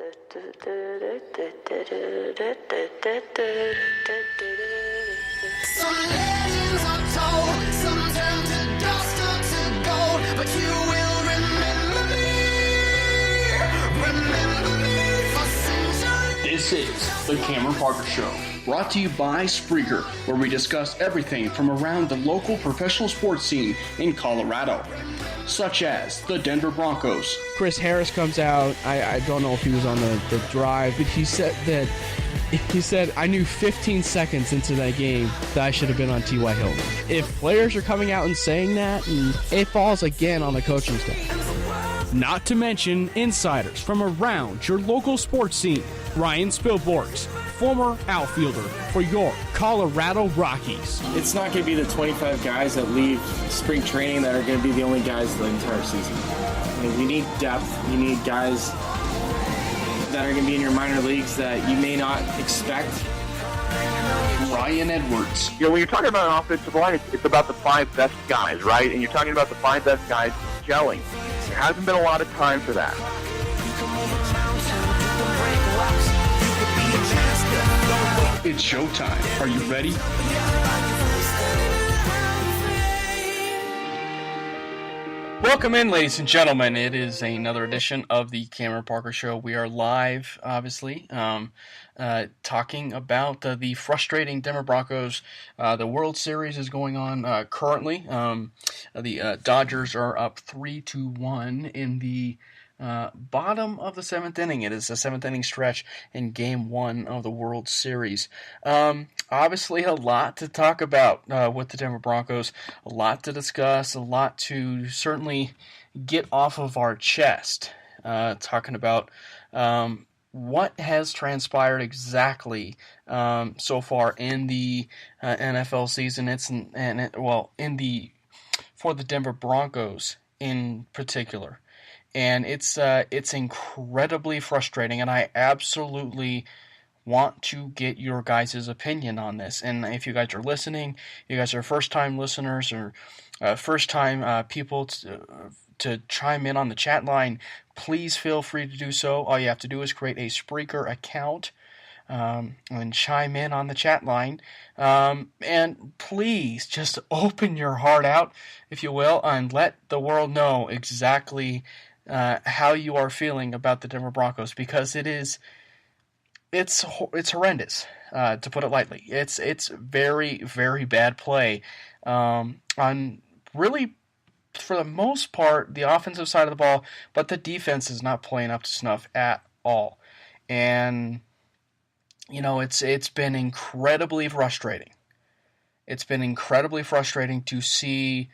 Some legends are told, some turn to dust or to gold, but you will remember me for centuries. This is the Cameron Parker Show, brought to you by Spreaker, where we discuss everything from around the local professional sports scene in Colorado, such as the Denver Broncos. Chris Harris comes out. I don't know if he was on the drive, but he said, I knew 15 seconds into that game that I should have been on T.Y. Hilton. If players are coming out and saying that, it falls again on the coaching staff. Not to mention insiders from around your local sports scene. Ryan Spilborgs, former outfielder for your Colorado Rockies. It's not going to be the 25 guys that leave spring training that are going to be the only guys the entire season. I mean, you need depth. You need guys that are going to be in your minor leagues that you may not expect. Ryan Edwards. You know, when you're talking about an offensive line, it's about the five best guys, right? And you're talking about the five best guys gelling. There hasn't been a lot of time for that. It's showtime. Are you ready? Welcome in, ladies and gentlemen. It is another edition of the Cameron Parker Show. We are live, obviously, talking about the frustrating Denver Broncos. The World Series is going on currently. The Dodgers are up 3-1 in the bottom of the seventh inning. It is a seventh inning stretch in Game 1 of the World Series. Obviously, a lot to talk about with the Denver Broncos, a lot to discuss, a lot to certainly get off of our chest. Talking about what has transpired exactly so far in the NFL season. For the Denver Broncos in particular. And it's incredibly frustrating, and I absolutely want to get your guys' opinion on this. And if you guys are listening, you guys are first-time listeners or first-time people to chime in on the chat line, please feel free to do so. All you have to do is create a Spreaker account and chime in on the chat line. And please just open your heart out, if you will, and let the world know exactly how you are feeling about the Denver Broncos, because it's horrendous, to put it lightly. It's very, very bad play on really, for the most part, the offensive side of the ball, but the defense is not playing up to snuff at all. And you know, it's been incredibly frustrating. It's been incredibly frustrating to see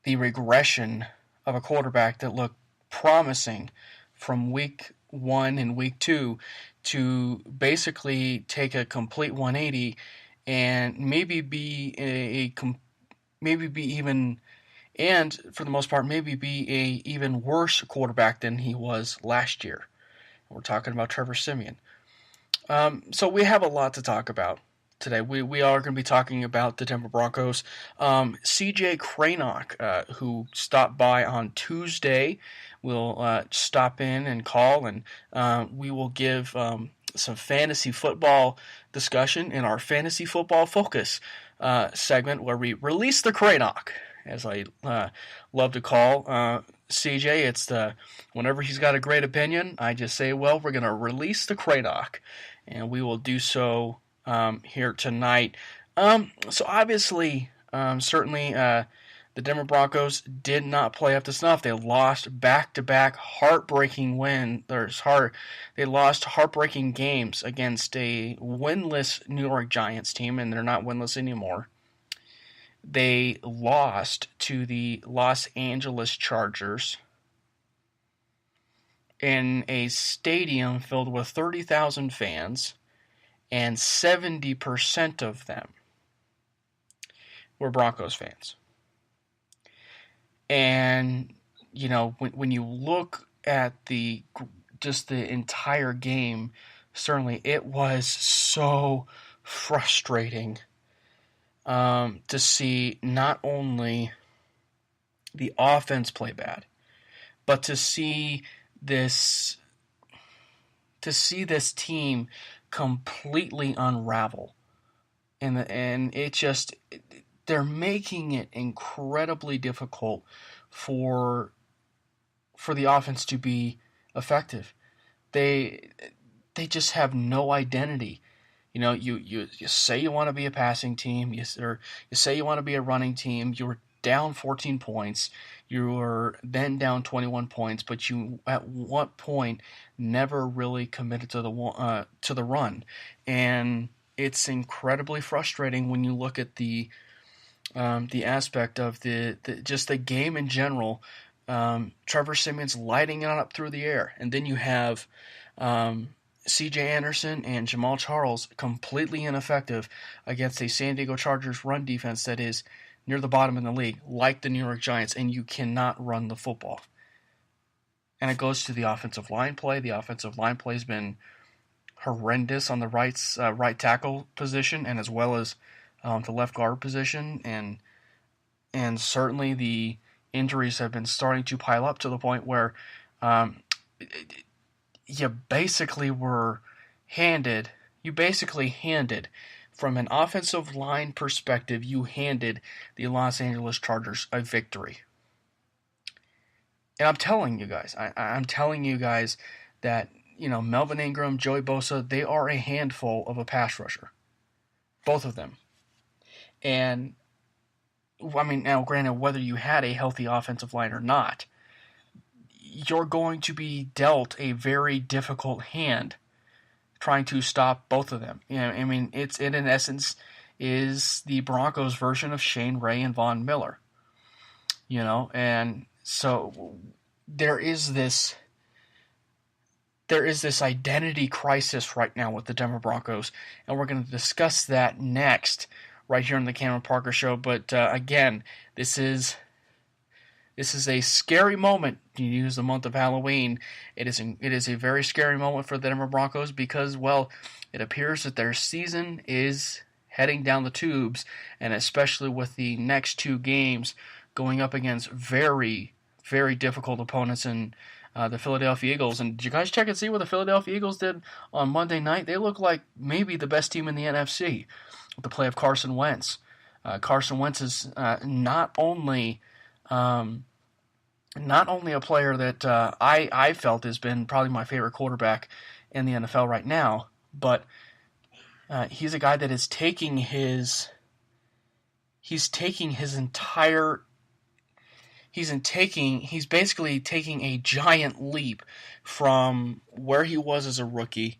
the regression of a quarterback that looked promising from week 1 and week 2 to basically take a complete 180 and maybe be for the most part, maybe be a even worse quarterback than he was last year. We're talking about Trevor Siemian. So we have a lot to talk about today. We are going to be talking about the Denver Broncos. CJ Krainock, who stopped by on Tuesday, will stop in and call, and we will give some fantasy football discussion in our Fantasy Football Focus segment, where we release the Krainock, as I love to call CJ. It's whenever he's got a great opinion, I just say, well, we're going to release the Krainock, and we will do so here tonight. So obviously, certainly, the Denver Broncos did not play up to snuff. They lost back-to-back heartbreaking They lost heartbreaking games against a winless New York Giants team, and they're not winless anymore. They lost to the Los Angeles Chargers in a stadium filled with 30,000 fans, and 70% of them were Broncos fans. And, you know, when you look at the entire game, certainly it was so frustrating to see not only the offense play bad, but to see this to see this team completely unravel. And it just, they're making it incredibly difficult for the offense to be effective. They just have no identity. You know, you say you want to be a passing team, you say you want to be a running team. You're down 14 points. You were then down 21 points, but you at what point never really committed to the run, and it's incredibly frustrating when you look at the aspect of the just the game in general. Trevor Siemian's lighting it up through the air, and then you have C.J. Anderson and Jamal Charles completely ineffective against a San Diego Chargers run defense that is near the bottom in the league, like the New York Giants, and you cannot run the football. And it goes to the offensive line play. The offensive line play has been horrendous on the right tackle position, and as well as the left guard position, and certainly the injuries have been starting to pile up to the point where you basically handed from an offensive line perspective, you handed the Los Angeles Chargers a victory. And I'm telling you guys, I'm telling you guys that, you know, Melvin Ingram, Joey Bosa, they are a handful of a pass rusher. Both of them. And, I mean, now granted, whether you had a healthy offensive line or not, you're going to be dealt a very difficult hand trying to stop both of them. You know, I mean, it in essence is the Broncos version of Shane Ray and Von Miller. You know, and so there is this identity crisis right now with the Denver Broncos, and we're going to discuss that next right here on the Cameron Parker Show. But again, this is a scary moment. You use the month of Halloween. It is a very scary moment for the Denver Broncos because, well, it appears that their season is heading down the tubes, and especially with the next two games going up against very, very difficult opponents in the Philadelphia Eagles. And did you guys check and see what the Philadelphia Eagles did on Monday night? They look like maybe the best team in the NFC with the play of Carson Wentz. Carson Wentz is not only a player that I felt has been probably my favorite quarterback in the NFL right now, but he's a guy that is taking his he's basically taking a giant leap from where he was as a rookie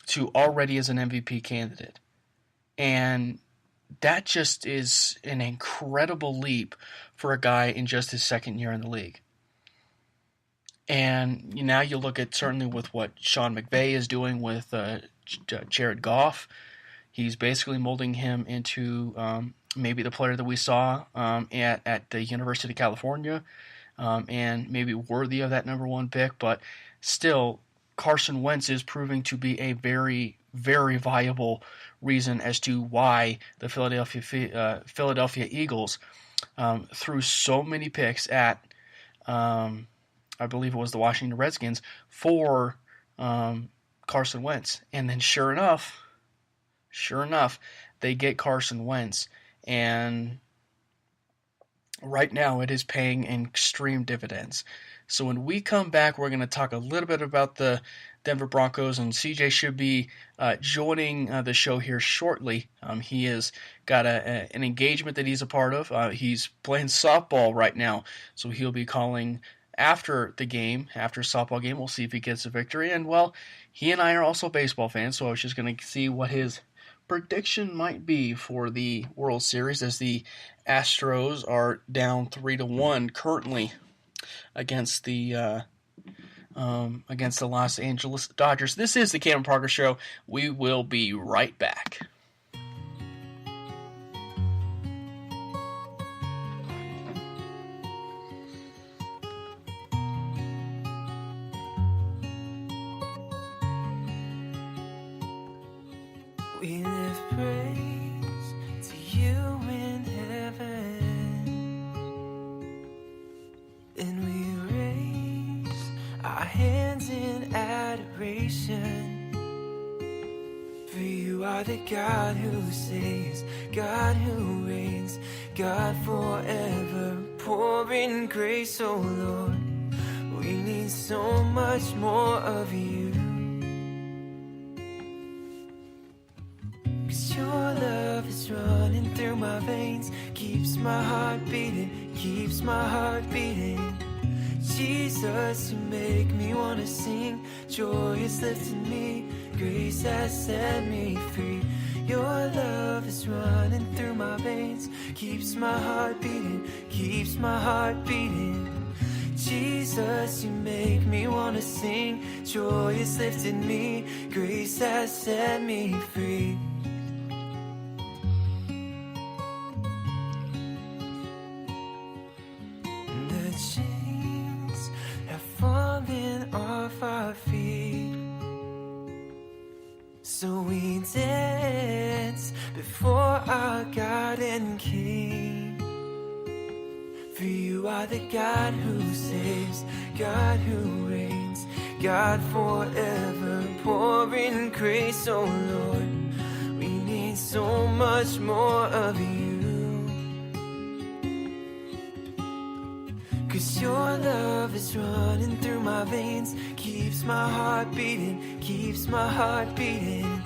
to already as an MVP candidate. And that just is an incredible leap for a guy in just his second year in the league. And now you look at certainly with what Sean McVay is doing with Jared Goff. He's basically molding him into maybe the player that we saw at the University of California, and maybe worthy of that number one pick. But still, Carson Wentz is proving to be a very, very viable reason as to why the Philadelphia Eagles threw so many picks at, I believe it was the Washington Redskins, for Carson Wentz. And then sure enough, they get Carson Wentz. And right now it is paying extreme dividends. So when we come back, we're going to talk a little bit about the Denver Broncos, and CJ should be joining the show here shortly. He has got an engagement that he's a part of. He's playing softball right now, so he'll be calling after the game, after softball game. We'll see if he gets a victory. And, well, he and I are also baseball fans, so I was just going to see what his prediction might be for the World Series as the Astros are down 3-1 currently against the Los Angeles Dodgers. This is the Cameron Parker Show. We will be right back. We lift praise to you in heaven, and we raise our hands in adoration generation. For you are the God who saves, God who reigns, God forever, pouring grace, oh Lord. We need so much more of you. 'Cause your love is running through my veins, keeps my heart beating, keeps my heart beating. Jesus, you make me wanna sing, joy is lifting me, grace has set me free. Your love is running through my veins, keeps my heart beating, keeps my heart beating. Jesus, you make me wanna sing, joy is lifting me, grace has set me free. The chains have fallen off our feet, so we dance before our God and King. For you are the God who saves, God who reigns, God forever, pouring grace, oh Lord. We need so much more of you. 'Cause your love is running through my veins, keeps my heart beating, keeps my heart beating.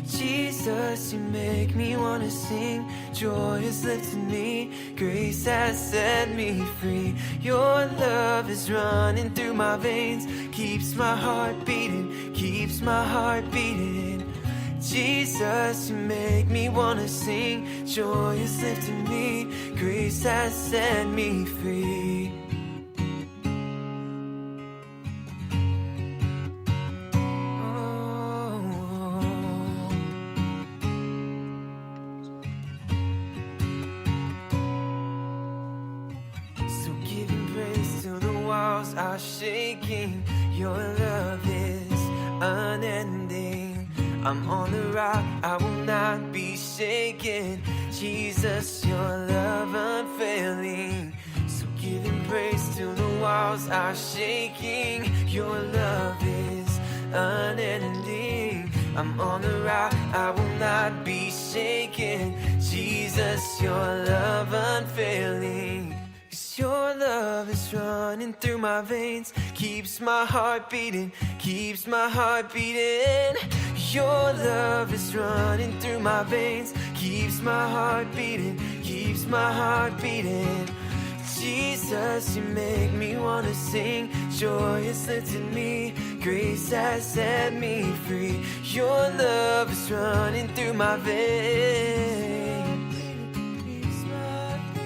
Jesus, you make me wanna sing, joy is lifting me, grace has set me free. Your love is running through my veins, keeps my heart beating, keeps my heart beating. Jesus, you make me wanna sing, joy is lifting me, grace has set me free. Are shaking, your love is unending. I'm on the rock, I will not be shaken. Jesus, your love unfailing. So giving praise till the walls are shaking. Your love is unending. I'm on the rock, I will not be shaken. Jesus, your love unfailing. Your love is running through my veins, keeps my heart beating, keeps my heart beating. Your love is running through my veins, keeps my heart beating, keeps my heart beating. Jesus, you make me wanna sing, joy is lifting me, grace has set me free. Your love is running through my veins.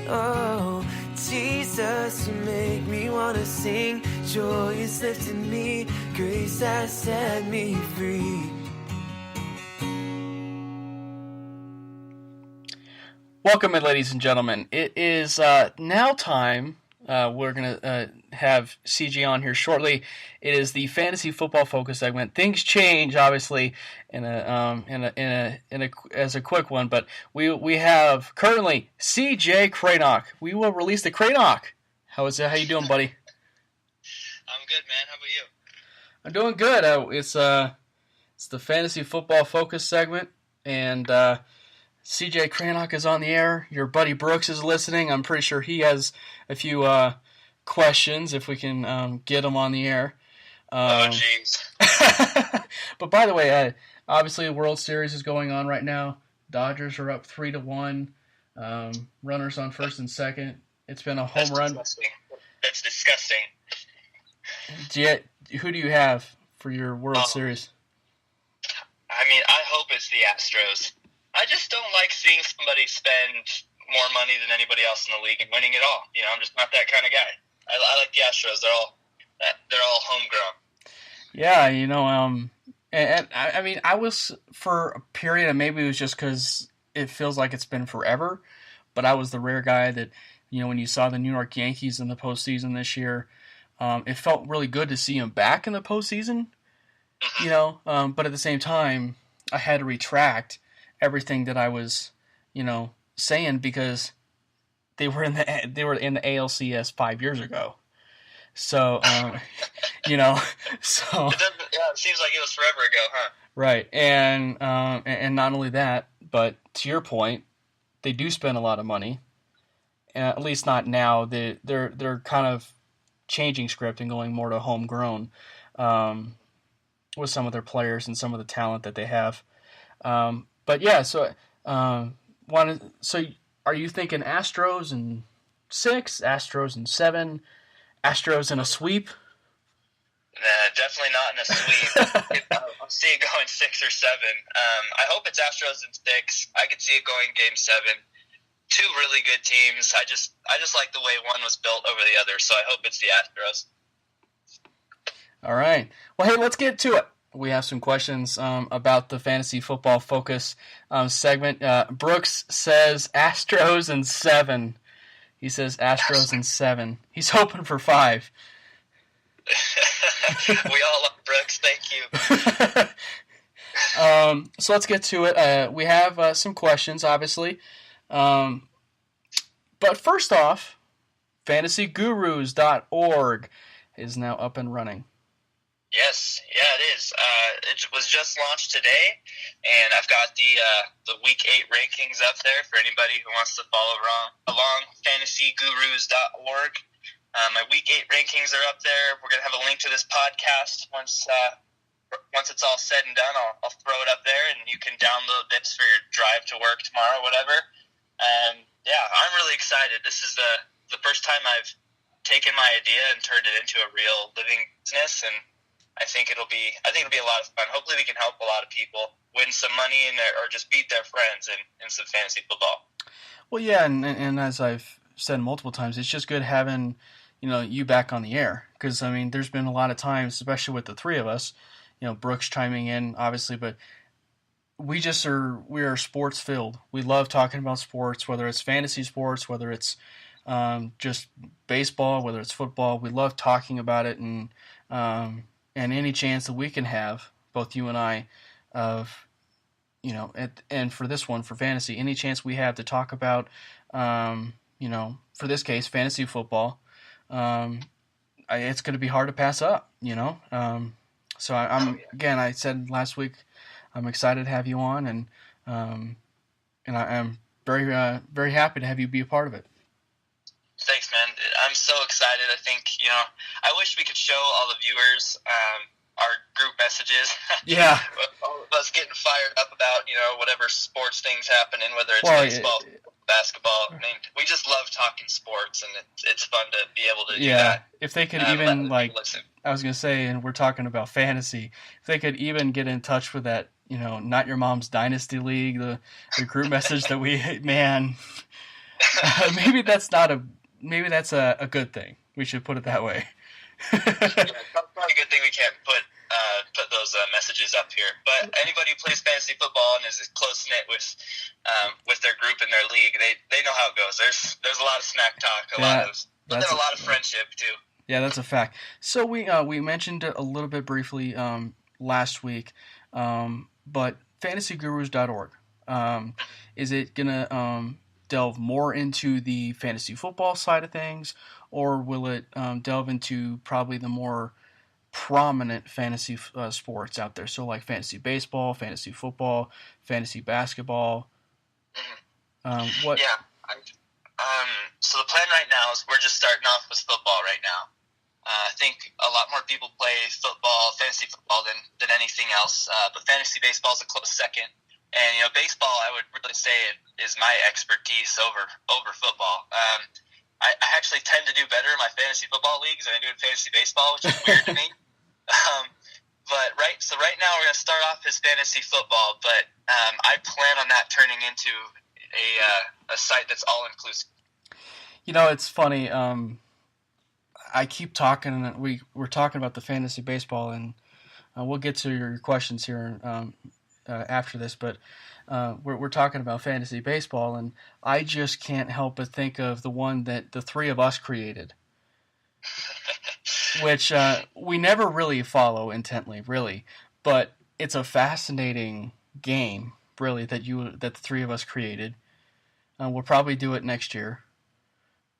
Oh, Jesus, you make me wanna sing, joy is lifting me, grace has set me free. Welcome in, ladies and gentlemen. It is now time. We're gonna have CJ on here shortly. It is the fantasy football focus segment. Things change, obviously, as a quick one, but we have currently CJ Krainock. We will release the Krainock. How is it? How you doing, buddy? I'm good, man. How about you? I'm doing good. It's the fantasy football focus segment, and CJ Krainock is on the air. Your buddy Brooks is listening. I'm pretty sure he has a few questions if we can get him on the air. Oh, jeez. But by the way, obviously the World Series is going on right now. Dodgers are up 3-1. Runners on first and second. It's been a home run. That's disgusting. Who do you have for your World Series? I mean, I hope it's the Astros. I just don't like seeing somebody spend more money than anybody else in the league and winning it all. You know, I'm just not that kind of guy. I like the Astros. They're all homegrown. Yeah, you know, and I mean, I was for a period, and maybe it was just because it feels like it's been forever, but I was the rare guy that, you know, when you saw the New York Yankees in the postseason this year, it felt really good to see them back in the postseason, you know, but at the same time, I had to retract everything that I was, you know, saying because they were in the ALCS 5 years ago. So, you know, so It seems like it was forever ago, huh? right, and not only that, but to your point, they do spend a lot of money. At least not now. They're kind of changing script and going more to homegrown with some of their players and some of the talent that they have. But yeah, so so are you thinking Astros in 6, Astros in 7, Astros in a sweep? Definitely not in a sweep. I'll see it going 6 or 7. I hope it's Astros in 6. I could see it going Game 7. Two really good teams. I just like the way one was built over the other, so I hope it's the Astros. All right. Well, hey, let's get to it. We have some questions about the Fantasy Football Focus segment. Brooks says Astros in 7. He says Astros in 7. He's hoping for 5. We all love Brooks. Thank you. So let's get to it. We have some questions, obviously. But first off, fantasygurus.org is now up and running. Yes, yeah, it is. It was just launched today, and I've got the Week 8 rankings up there for anybody who wants to follow along. Fantasygurus.org. My Week 8 rankings are up there. We're gonna have a link to this podcast once it's all said and done. I'll throw it up there, and you can download this for your drive to work tomorrow, whatever. Yeah, I'm really excited. This is the first time I've taken my idea and turned it into a real living business, and I think it'll be a lot of fun. Hopefully we can help a lot of people win some money or just beat their friends in some fantasy football. Well, yeah, and as I've said multiple times, it's just good having, you back on the air. Because, I mean, there's been a lot of times, especially with the three of us, Brooks chiming in, obviously, but we are sports filled. We love talking about sports, whether it's fantasy sports, whether it's just baseball, whether it's football. We love talking about it, and any chance that we can have, both you and I, of, and for this one, for fantasy, any chance we have to talk about, for this case, fantasy football, it's going to be hard to pass up, So again, I said last week, I'm excited to have you on, and I'm very, very happy to have you be a part of it. Thanks, man. I'm so excited. I think, I wish we could show all the viewers our group messages. Yeah. All of us getting fired up about, whatever sports things happening, whether it's baseball, basketball. I mean, we just love talking sports, and it's fun to be able to do that. If they could even, listen. I was going to say, and we're talking about fantasy, if they could even get in touch with that, Not Your Mom's Dynasty League, the group message that man, maybe that's a good thing. We should put it that way. Yeah, probably a good thing we can't put those messages up here. But anybody who plays fantasy football and is close knit with their group and their league, they know how it goes. There's a lot of smack talk, a lot of friendship too. Yeah, that's a fact. So we mentioned it a little bit briefly last week, but fantasygurus.org, is it gonna delve more into the fantasy football side of things, or will it delve into probably the more prominent fantasy sports out there? So like fantasy baseball, fantasy football, fantasy basketball. What? Yeah. So the plan right now is we're just starting off with football right now. I think a lot more people play fantasy football than anything else. But fantasy baseball is a close second. And, baseball, I would really say is my expertise over football. I actually tend to do better in my fantasy football leagues than I do in fantasy baseball, which is weird to me. But right now we're going to start off as fantasy football, but I plan on that turning into a site that's all inclusive. It's funny. I keep talking, and we're talking about the fantasy baseball, and we'll get to your questions here after this, but we're talking about fantasy baseball, and I just can't help but think of the one that the three of us created, which we never really follow intently, really, but it's a fascinating game, really, that the three of us created. We'll probably do it next year.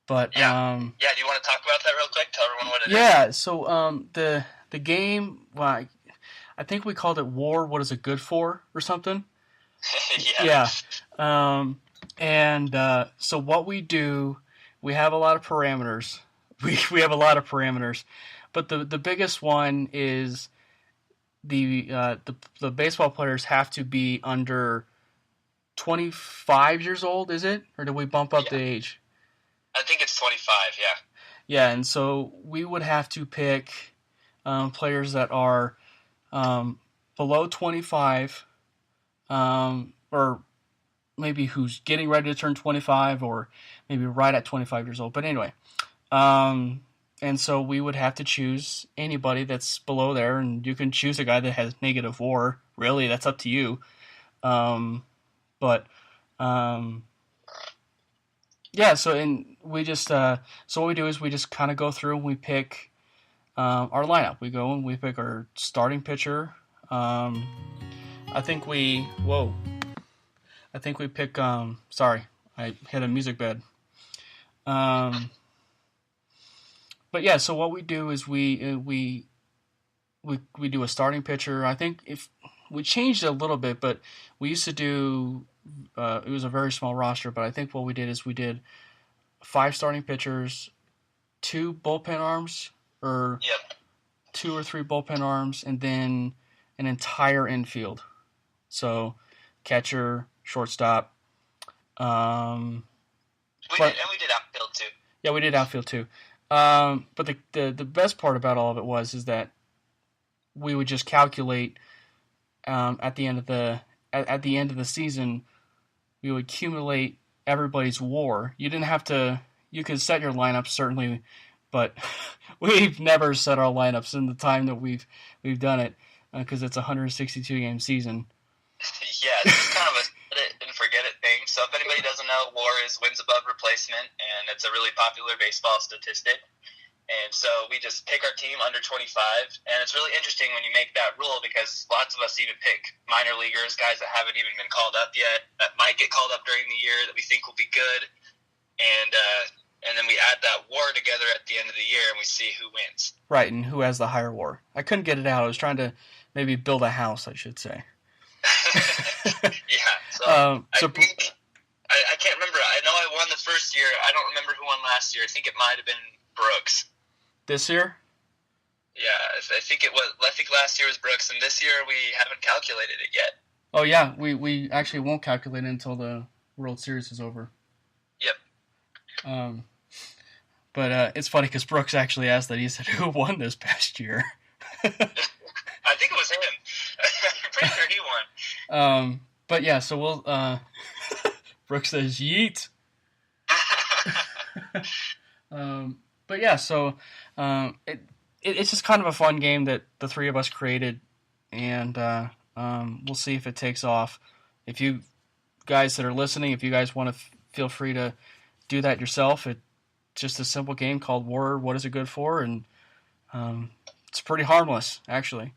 But Yeah. Do you want to talk about that real quick? Tell everyone what it is. yeah. So the game, well, I think we called it War. What is it good for, or something? Yeah. So what we do, we have a lot of parameters. We have a lot of parameters, but the biggest one is the baseball players have to be under 25 years old. Is it, or do we bump up the age? I think it's 25. Yeah. Yeah, and so we would have to pick players that are below 25, or maybe who's getting ready to turn 25, or maybe right at 25 years old. But anyway, and so we would have to choose anybody that's below there, and you can choose a guy that has negative WAR. Really, that's up to you. Yeah. So we just so what we do is we just kind of go through and we pick our lineup. We go and we pick our starting pitcher. I think we pick. Sorry, I hit a music bed. But yeah, so what we do is we do a starting pitcher. I think if we changed it a little bit, but we used to do it was a very small roster. But I think what we did is we did 5 starting pitchers, 2 bullpen arms, or 2 or 3 bullpen arms, and then an entire infield. So catcher, shortstop. We did outfield too. Yeah, we did outfield too. But the best part about all of it is that we would just calculate at the end of the season, we would accumulate everybody's WAR. You didn't have to. You could set your lineups certainly, but we've never set our lineups in the time that we've done it because it's a 162 game season. Yeah, it's kind of a set it and forget it thing. So if anybody doesn't know, WAR is wins above replacement, and it's a really popular baseball statistic. And so we just pick our team under 25, and it's really interesting when you make that rule because lots of us even pick minor leaguers, guys that haven't even been called up yet, that might get called up during the year that we think will be good, and then we add that WAR together at the end of the year, and we see who wins. Right, and who has the higher WAR. I couldn't get it out. I was trying to maybe build a house, I should say. Yeah, so I can't remember. I know I won the first year. I don't remember who won last year. I think it might have been Brooks. This year? Yeah, I think it was. I think last year was Brooks, and this year we haven't calculated it yet. Oh yeah, we actually won't calculate it until the World Series is over. Yep. But it's funny because Brooks actually asked that. He said, "Who won this past year?" I think it was him. I'm pretty sure he won. But yeah, so we'll. Brooks says, "Yeet." But yeah, so it's just kind of a fun game that the three of us created, and we'll see if it takes off. If you guys that are listening, if you guys want to feel free to do that yourself. It's just a simple game called War. What is it good for? And it's pretty harmless, actually.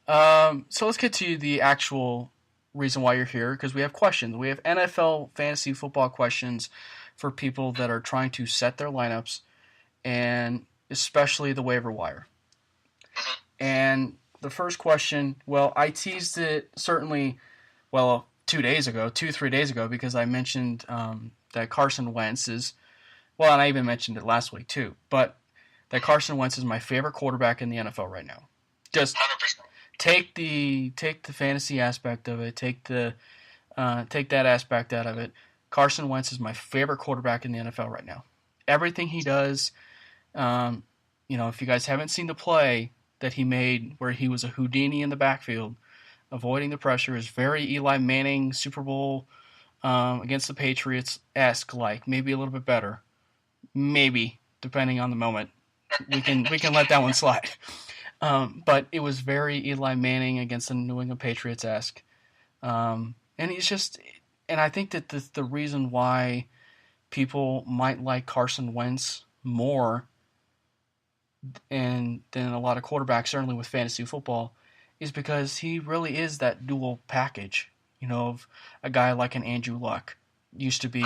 So let's get to the actual reason why you're here, because we have questions. We have NFL fantasy football questions for people that are trying to set their lineups, and especially the waiver wire. And the first question, well, I teased it certainly, 3 days ago, because I mentioned that Carson Wentz is, well, and I even mentioned it last week too, but that Carson Wentz is my favorite quarterback in the NFL right now. Just 100%. take the fantasy aspect of it, take that aspect out of it. Carson Wentz is my favorite quarterback in the NFL right now. Everything he does, if you guys haven't seen the play that he made where he was a Houdini in the backfield, avoiding the pressure, is very Eli Manning Super Bowl against the Patriots-esque, like maybe a little bit better, maybe depending on the moment. We can let that one slide. But it was very Eli Manning against the New England Patriots-esque, and he's just. And I think that the reason why people might like Carson Wentz more than a lot of quarterbacks, certainly with fantasy football, is because he really is that dual package, of a guy like an Andrew Luck. Used to be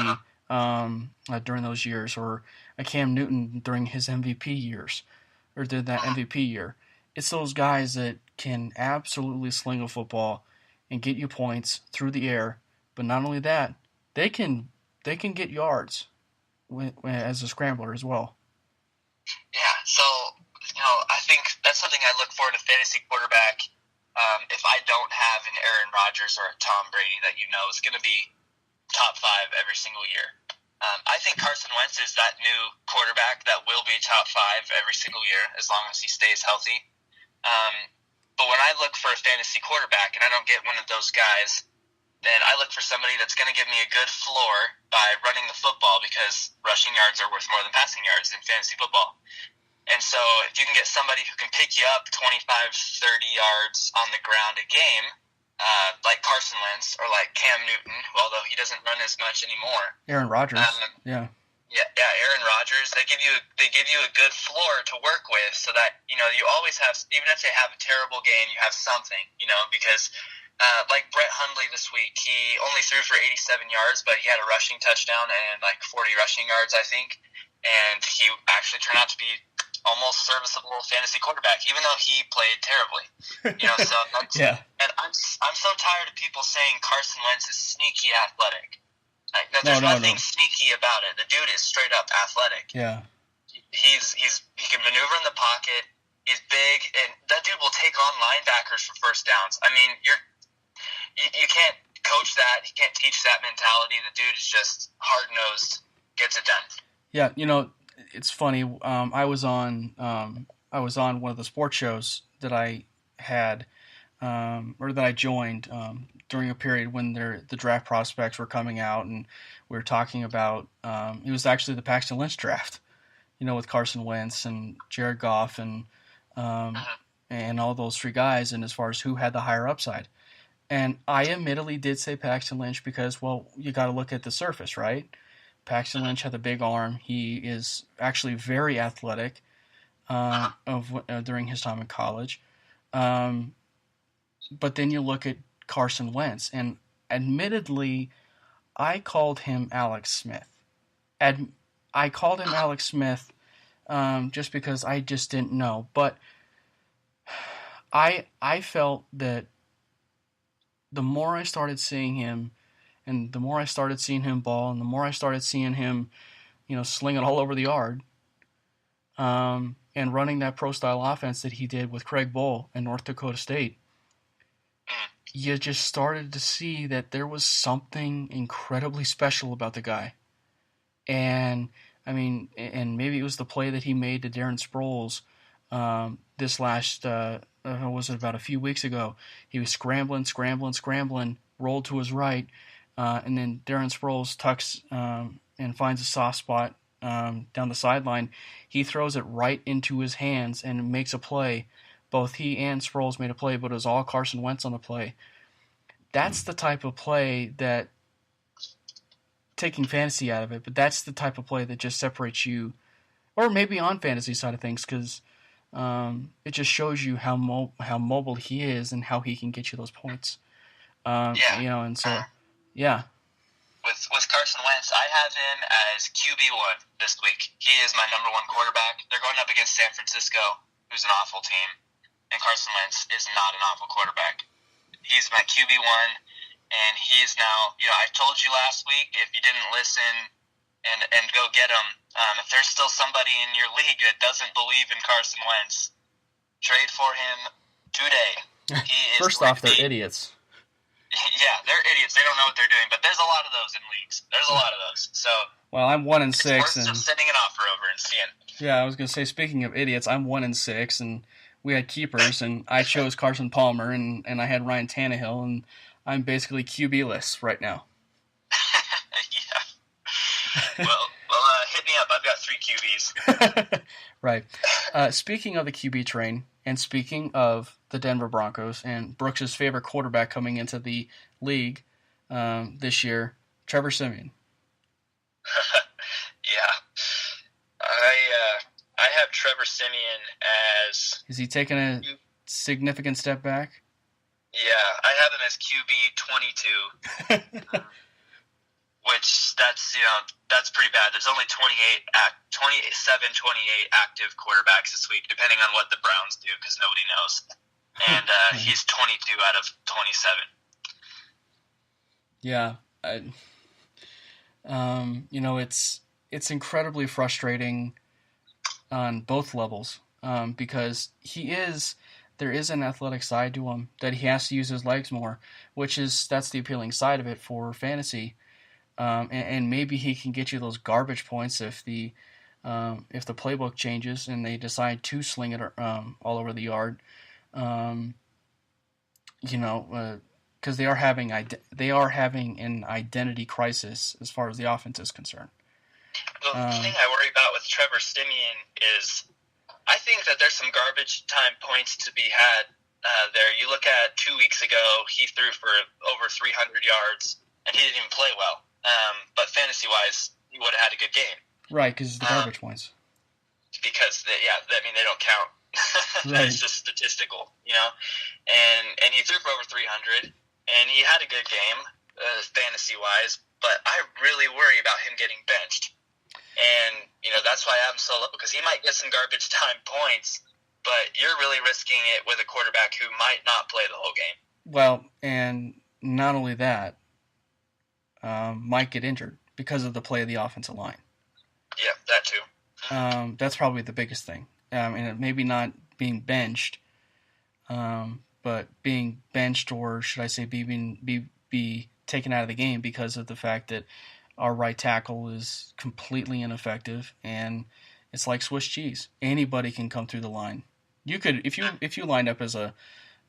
during those years, or a Cam Newton during his MVP years, or did that MVP year. It's those guys that can absolutely sling a football and get you points through the air. But not only that, they can get yards as a scrambler as well. Yeah, so, I think that's something I look for in a fantasy quarterback. If I don't have an Aaron Rodgers or a Tom Brady that is going to be top 5 every single year. I think Carson Wentz is that new quarterback that will be top 5 every single year as long as he stays healthy. But when I look for a fantasy quarterback and I don't get one of those guys, then I look for somebody that's going to give me a good floor by running the football, because rushing yards are worth more than passing yards in fantasy football. And so if you can get somebody who can pick you up 25, 30 yards on the ground a game, like Carson Wentz or like Cam Newton, although he doesn't run as much anymore. Aaron Rodgers, yeah, Aaron Rodgers. They give you a good floor to work with, so that you always have, even if they have a terrible game, you have something, because like Brett Hundley this week, he only threw for 87 yards, but he had a rushing touchdown and like 40 rushing yards, I think, and he actually turned out to be almost serviceable fantasy quarterback, even though he played terribly. So that's, yeah. And I'm so tired of people saying Carson Wentz is sneaky athletic. Like, there's nothing sneaky about it. The dude is straight up athletic. Yeah. He can maneuver in the pocket. He's big, and that dude will take on linebackers for first downs. I mean, you can't coach that. You can't teach that mentality. The dude is just hard nosed, gets it done. Yeah, it's funny. I was on one of the sports shows that I had, or that I joined during a period when the draft prospects were coming out, and we were talking about. It was actually the Paxton Lynch draft, with Carson Wentz and Jared Goff and all those 3 guys, and as far as who had the higher upside. And I admittedly did say Paxton Lynch because, well, you got to look at the surface, right? Paxton Lynch had a big arm. He is actually very athletic during his time in college. But then you look at Carson Wentz, and admittedly, I called him Alex Smith. I called him Alex Smith just because I just didn't know. But I felt that the more I started seeing him, and the more I started seeing him ball, and the more I started seeing him, sling it all over the yard, and running that pro-style offense that he did with Craig Bohl in North Dakota State, you just started to see that there was something incredibly special about the guy. And, I mean, and maybe it was the play that he made to Darren Sproles this last, was it about a few weeks ago? He was scrambling, rolled to his right, and then Darren Sproles tucks and finds a soft spot down the sideline. He throws it right into his hands and makes a play. Both he and Sproles made a play, but it was all Carson Wentz on the play. That's the type of play that, taking fantasy out of it, but that's the type of play that just separates you, or maybe on fantasy side of things, because it just shows you how mobile he is and how he can get you those points. And so, yeah. With Carson Wentz, I have him as QB1 this week. He is my number 1 quarterback. They're going up against San Francisco, who's an awful team, and Carson Wentz is not an awful quarterback. He's my QB1, and he is now, I told you last week, if you didn't listen and go get him, if there's still somebody in your league that doesn't believe in Carson Wentz, trade for him today. He is First off, they're idiots. Yeah, they're idiots. They don't know what they're doing, but there's a lot of those in leagues. There's a lot of those. So, well, I'm 1-6, it's worth just sending an offer over and seeing. Yeah, I was gonna say, speaking of idiots, I'm 1-6, and we had keepers, and I chose Carson Palmer, and I had Ryan Tannehill, and I'm basically QB-less right now. Yeah. Well, hit me up. I've got 3 QBs. Right. Speaking of the QB train, and speaking of the Denver Broncos and Brooks' favorite quarterback coming into the league this year, Trevor Siemian. Yeah. I have Trevor Siemian as... Is he taking a significant step back? Yeah, I have him as QB 22. which that's pretty bad. There's only 28 active quarterbacks this week, depending on what the Browns do, because nobody knows. And he's 22 out of 27. Yeah, it's incredibly frustrating on both levels because there is an athletic side to him that he has to use his legs more, that's the appealing side of it for fantasy. And maybe he can get you those garbage points if the playbook changes and they decide to sling it all over the yard. Because they are having an identity crisis as far as the offense is concerned. The thing I worry about with Trevor Siemian is I think that there's some garbage time points to be had there. You look at 2 weeks ago, he threw for over 300 yards, and he didn't even play well. But fantasy-wise, he would have had a good game. Right, because the garbage points. Because, they don't count. Right. It's just statistical, And he threw for over 300, and he had a good game, fantasy-wise, but I really worry about him getting benched. And, that's why I'm so low, because he might get some garbage time points, but you're really risking it with a quarterback who might not play the whole game. Well, and not only that, might get injured because of the play of the offensive line. Yeah, that too. That's probably the biggest thing. And maybe not being benched, but being benched, or should I say be taken out of the game because of the fact that our right tackle is completely ineffective, and it's like Swiss cheese. Anybody can come through the line. You could, if you lined up as a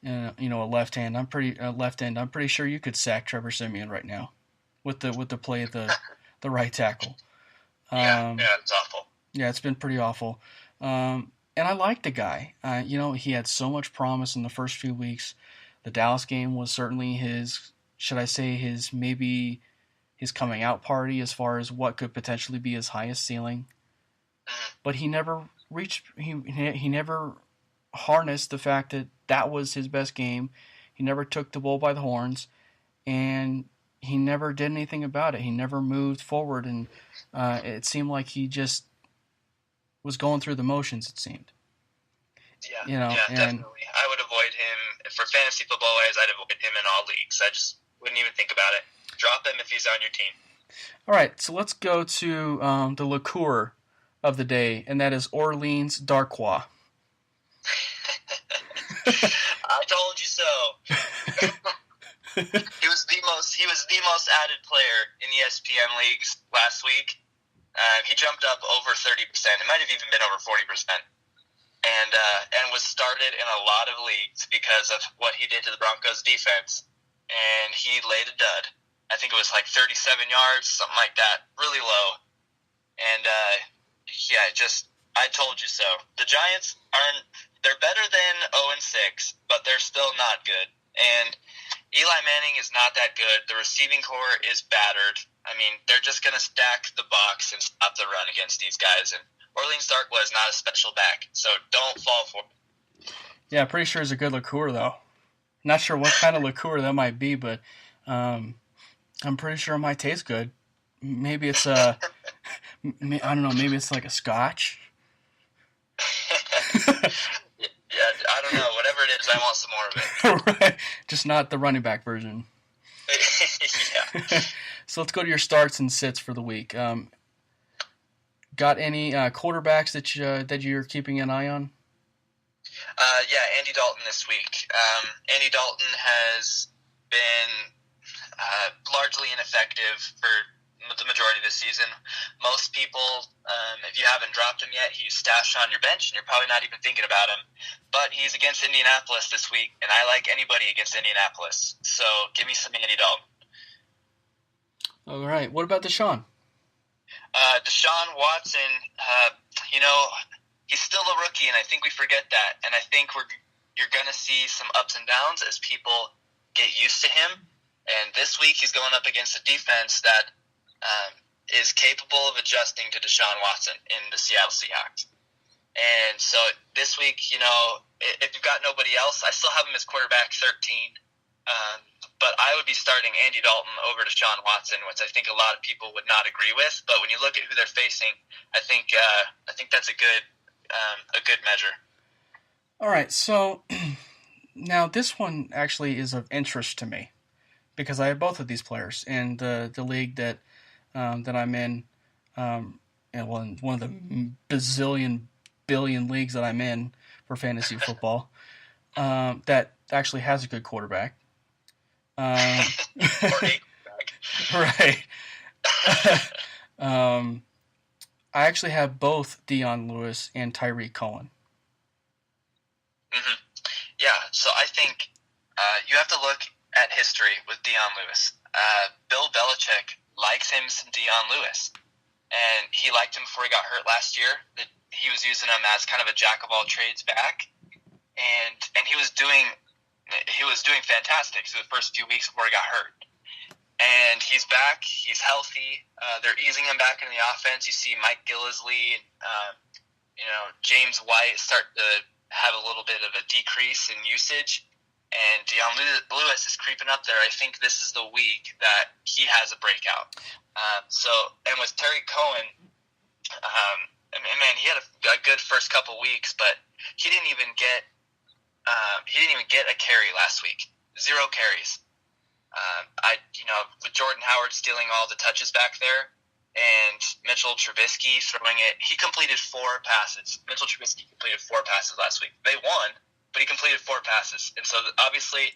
left end, I'm pretty sure you could sack Trevor Siemian right now with the play of the right tackle. Yeah, it's awful. Yeah, it's been pretty awful. And I like the guy. He had so much promise in the first few weeks. The Dallas game was certainly his coming out party as far as what could potentially be his highest ceiling. But he never he never harnessed the fact that was his best game. He never took the bull by the horns, and he never did anything about it. He never moved forward, and it seemed like he just was going through the motions, it seemed. Yeah, definitely. I would avoid him. For fantasy football wise, I'd avoid him in all leagues. I just wouldn't even think about it. Drop him if he's on your team. All right, so let's go to the liqueur of the day, and that is Orleans Darkwa. I told you so. He was the most added player in ESPN leagues last week. He jumped up over 30%. It might have even been over 40%. And was started in a lot of leagues because of what he did to the Broncos defense. And he laid a dud. I think it was like 37 yards, something like that, really low. And I told you so. The Giants they're better than 0-6, but they're still not good. And Eli Manning is not that good. The receiving core is battered. I mean, they're just going to stack the box and stop the run against these guys. And Orleans Darkwa is not a special back, so don't fall for it. Yeah, pretty sure it's a good liqueur, though. Not sure what kind of liqueur that might be, but I'm pretty sure it might taste good. Maybe it's I don't know, maybe it's like a scotch. Yeah, I don't know. Whatever it is, I want some more of it. Right. Just not the running back version. Yeah. So let's go to your starts and sits for the week. Got any quarterbacks that you're keeping an eye on? Yeah, Andy Dalton this week. Andy Dalton has been largely ineffective for the majority of the season. Most people, if you haven't dropped him yet, he's stashed on your bench, and you're probably not even thinking about him. But he's against Indianapolis this week, and I like anybody against Indianapolis. So give me some Andy Dalton. All right. What about Deshaun? Deshaun Watson, he's still a rookie, and I think we forget that. And I think you're going to see some ups and downs as people get used to him. And this week he's going up against a defense that is capable of adjusting to Deshaun Watson in the Seattle Seahawks. And so this week, if you've got nobody else, I still have him as quarterback 13. but I would be starting Andy Dalton over Deshaun Watson, which I think a lot of people would not agree with. But when you look at who they're facing, I think that's a good measure. All right, so now this one actually is of interest to me because I have both of these players in the league that I'm in, and in one of the billion leagues that I'm in for fantasy football, that actually has a good quarterback. Right. I actually have both Dion Lewis and Tyreek Cohen. Mm-hmm. Yeah, so I think you have to look at history with Dion Lewis. Bill Belichick likes him some Dion Lewis, and he liked him before he got hurt last year. That he was using him as kind of a jack of all trades back, and he was doing fantastic through the first few weeks before he got hurt. And he's back. He's healthy. They're easing him back into the offense. You see Mike Gillislee, James White start to have a little bit of a decrease in usage, and Dion Lewis is creeping up there. I think this is the week that he has a breakout. And with Terry Cohen, he had a good first couple weeks, but he didn't even get a carry last week. 0 carries. With Jordan Howard stealing all the touches back there, and Mitchell Trubisky throwing it. He completed 4 passes. Mitchell Trubisky completed 4 passes last week. They won, but he completed 4 passes. And so obviously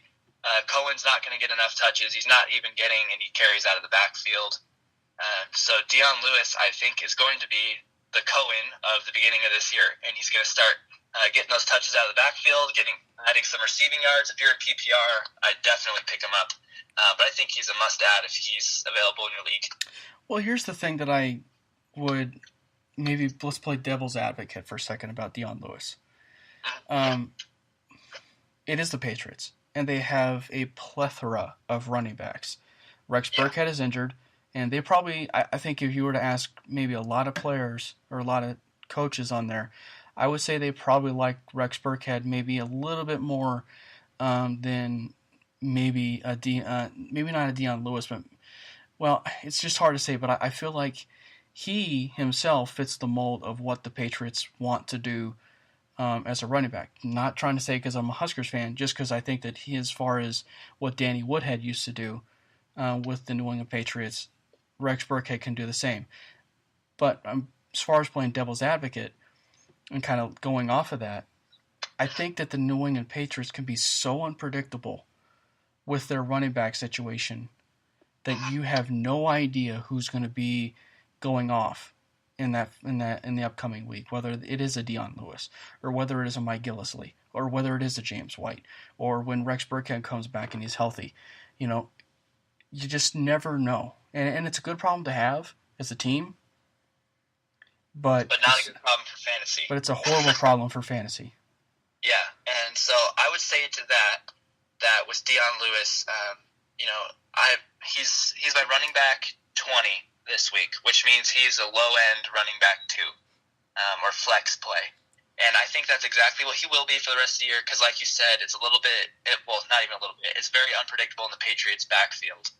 Cohen's not going to get enough touches. He's not even getting any carries out of the backfield. So Dion Lewis, I think, is going to be the Cohen of the beginning of this year, and he's going to start getting those touches out of the backfield, adding some receiving yards. If you're a PPR, I'd definitely pick him up. But I think he's a must-add if he's available in your league. Well, here's the thing that I would maybe let's play devil's advocate for a second about Dion Lewis. It is the Patriots, and they have a plethora of running backs. Rex Burkhead is injured, and they probably, I think if you were to ask maybe a lot of players or a lot of coaches on there, I would say they probably like Rex Burkhead maybe a little bit more than maybe maybe not a Dion Lewis, but well, it's just hard to say. But I feel like he himself fits the mold of what the Patriots want to do as a running back. Not trying to say because I'm a Huskers fan, just because I think that he, as far as what Danny Woodhead used to do with the New England Patriots, Rex Burkhead can do the same. But as far as playing devil's advocate and kind of going off of that, I think that the New England Patriots can be so unpredictable with their running back situation that you have no idea who's going to be going off in the upcoming week, whether it is a Dion Lewis or whether it is a Mike Gillislee or whether it is a James White or when Rex Burkhead comes back and he's healthy. You just never know. And it's a good problem to have as a team, but not a good problem for fantasy. But it's a horrible problem for fantasy. Yeah, and so I would say to that with Dion Lewis, he's my running back 20 this week, which means he's a low-end running back 2, or flex play. And I think that's exactly what he will be for the rest of the year because, like you said, it's a little bit – well, not even a little bit. It's very unpredictable in the Patriots' backfield.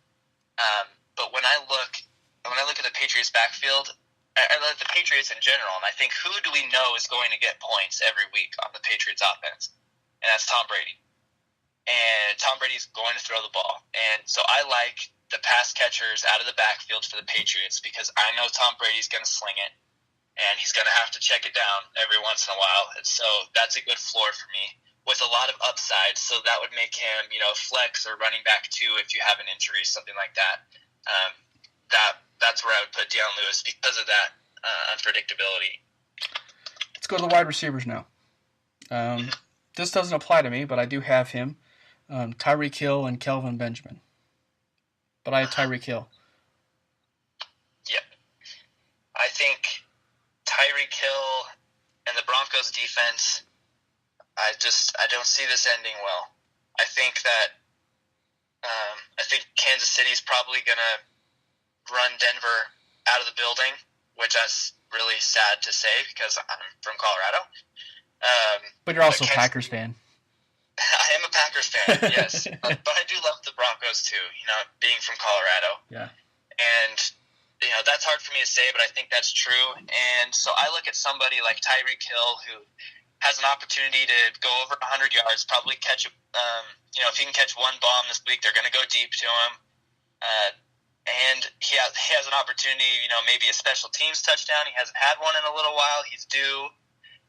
But when I look at the Patriots' backfield, I like the Patriots in general, and I think who do we know is going to get points every week on the Patriots' offense? And that's Tom Brady. And Tom Brady's going to throw the ball. And so I like the pass catchers out of the backfield for the Patriots because I know Tom Brady's going to sling it, and he's going to have to check it down every once in a while. And so that's a good floor for me with a lot of upside. So that would make him, flex or running back 2 if you have an injury, something like that. That's where I would put Dion Lewis because of that unpredictability. Let's go to the wide receivers now. This doesn't apply to me, but I do have him. Tyreek Hill and Kelvin Benjamin. But I have Tyreek Hill. Yep. I think Tyreek Hill and the Broncos defense, I don't see this ending well. I think Kansas City's probably going to run Denver out of the building, which is really sad to say because I'm from Colorado. But you're also a Packers fan. I am a Packers fan, yes. But I do love the Broncos. Broncos too. Being from Colorado. Yeah. And that's hard for me to say, but I think that's true. And so I look at somebody like Tyreek Hill, who has an opportunity to go over 100 yards, probably catch if he can catch one bomb this week, they're going to go deep to him. And he has an opportunity, maybe a special teams touchdown. He hasn't had one in a little while. He's due.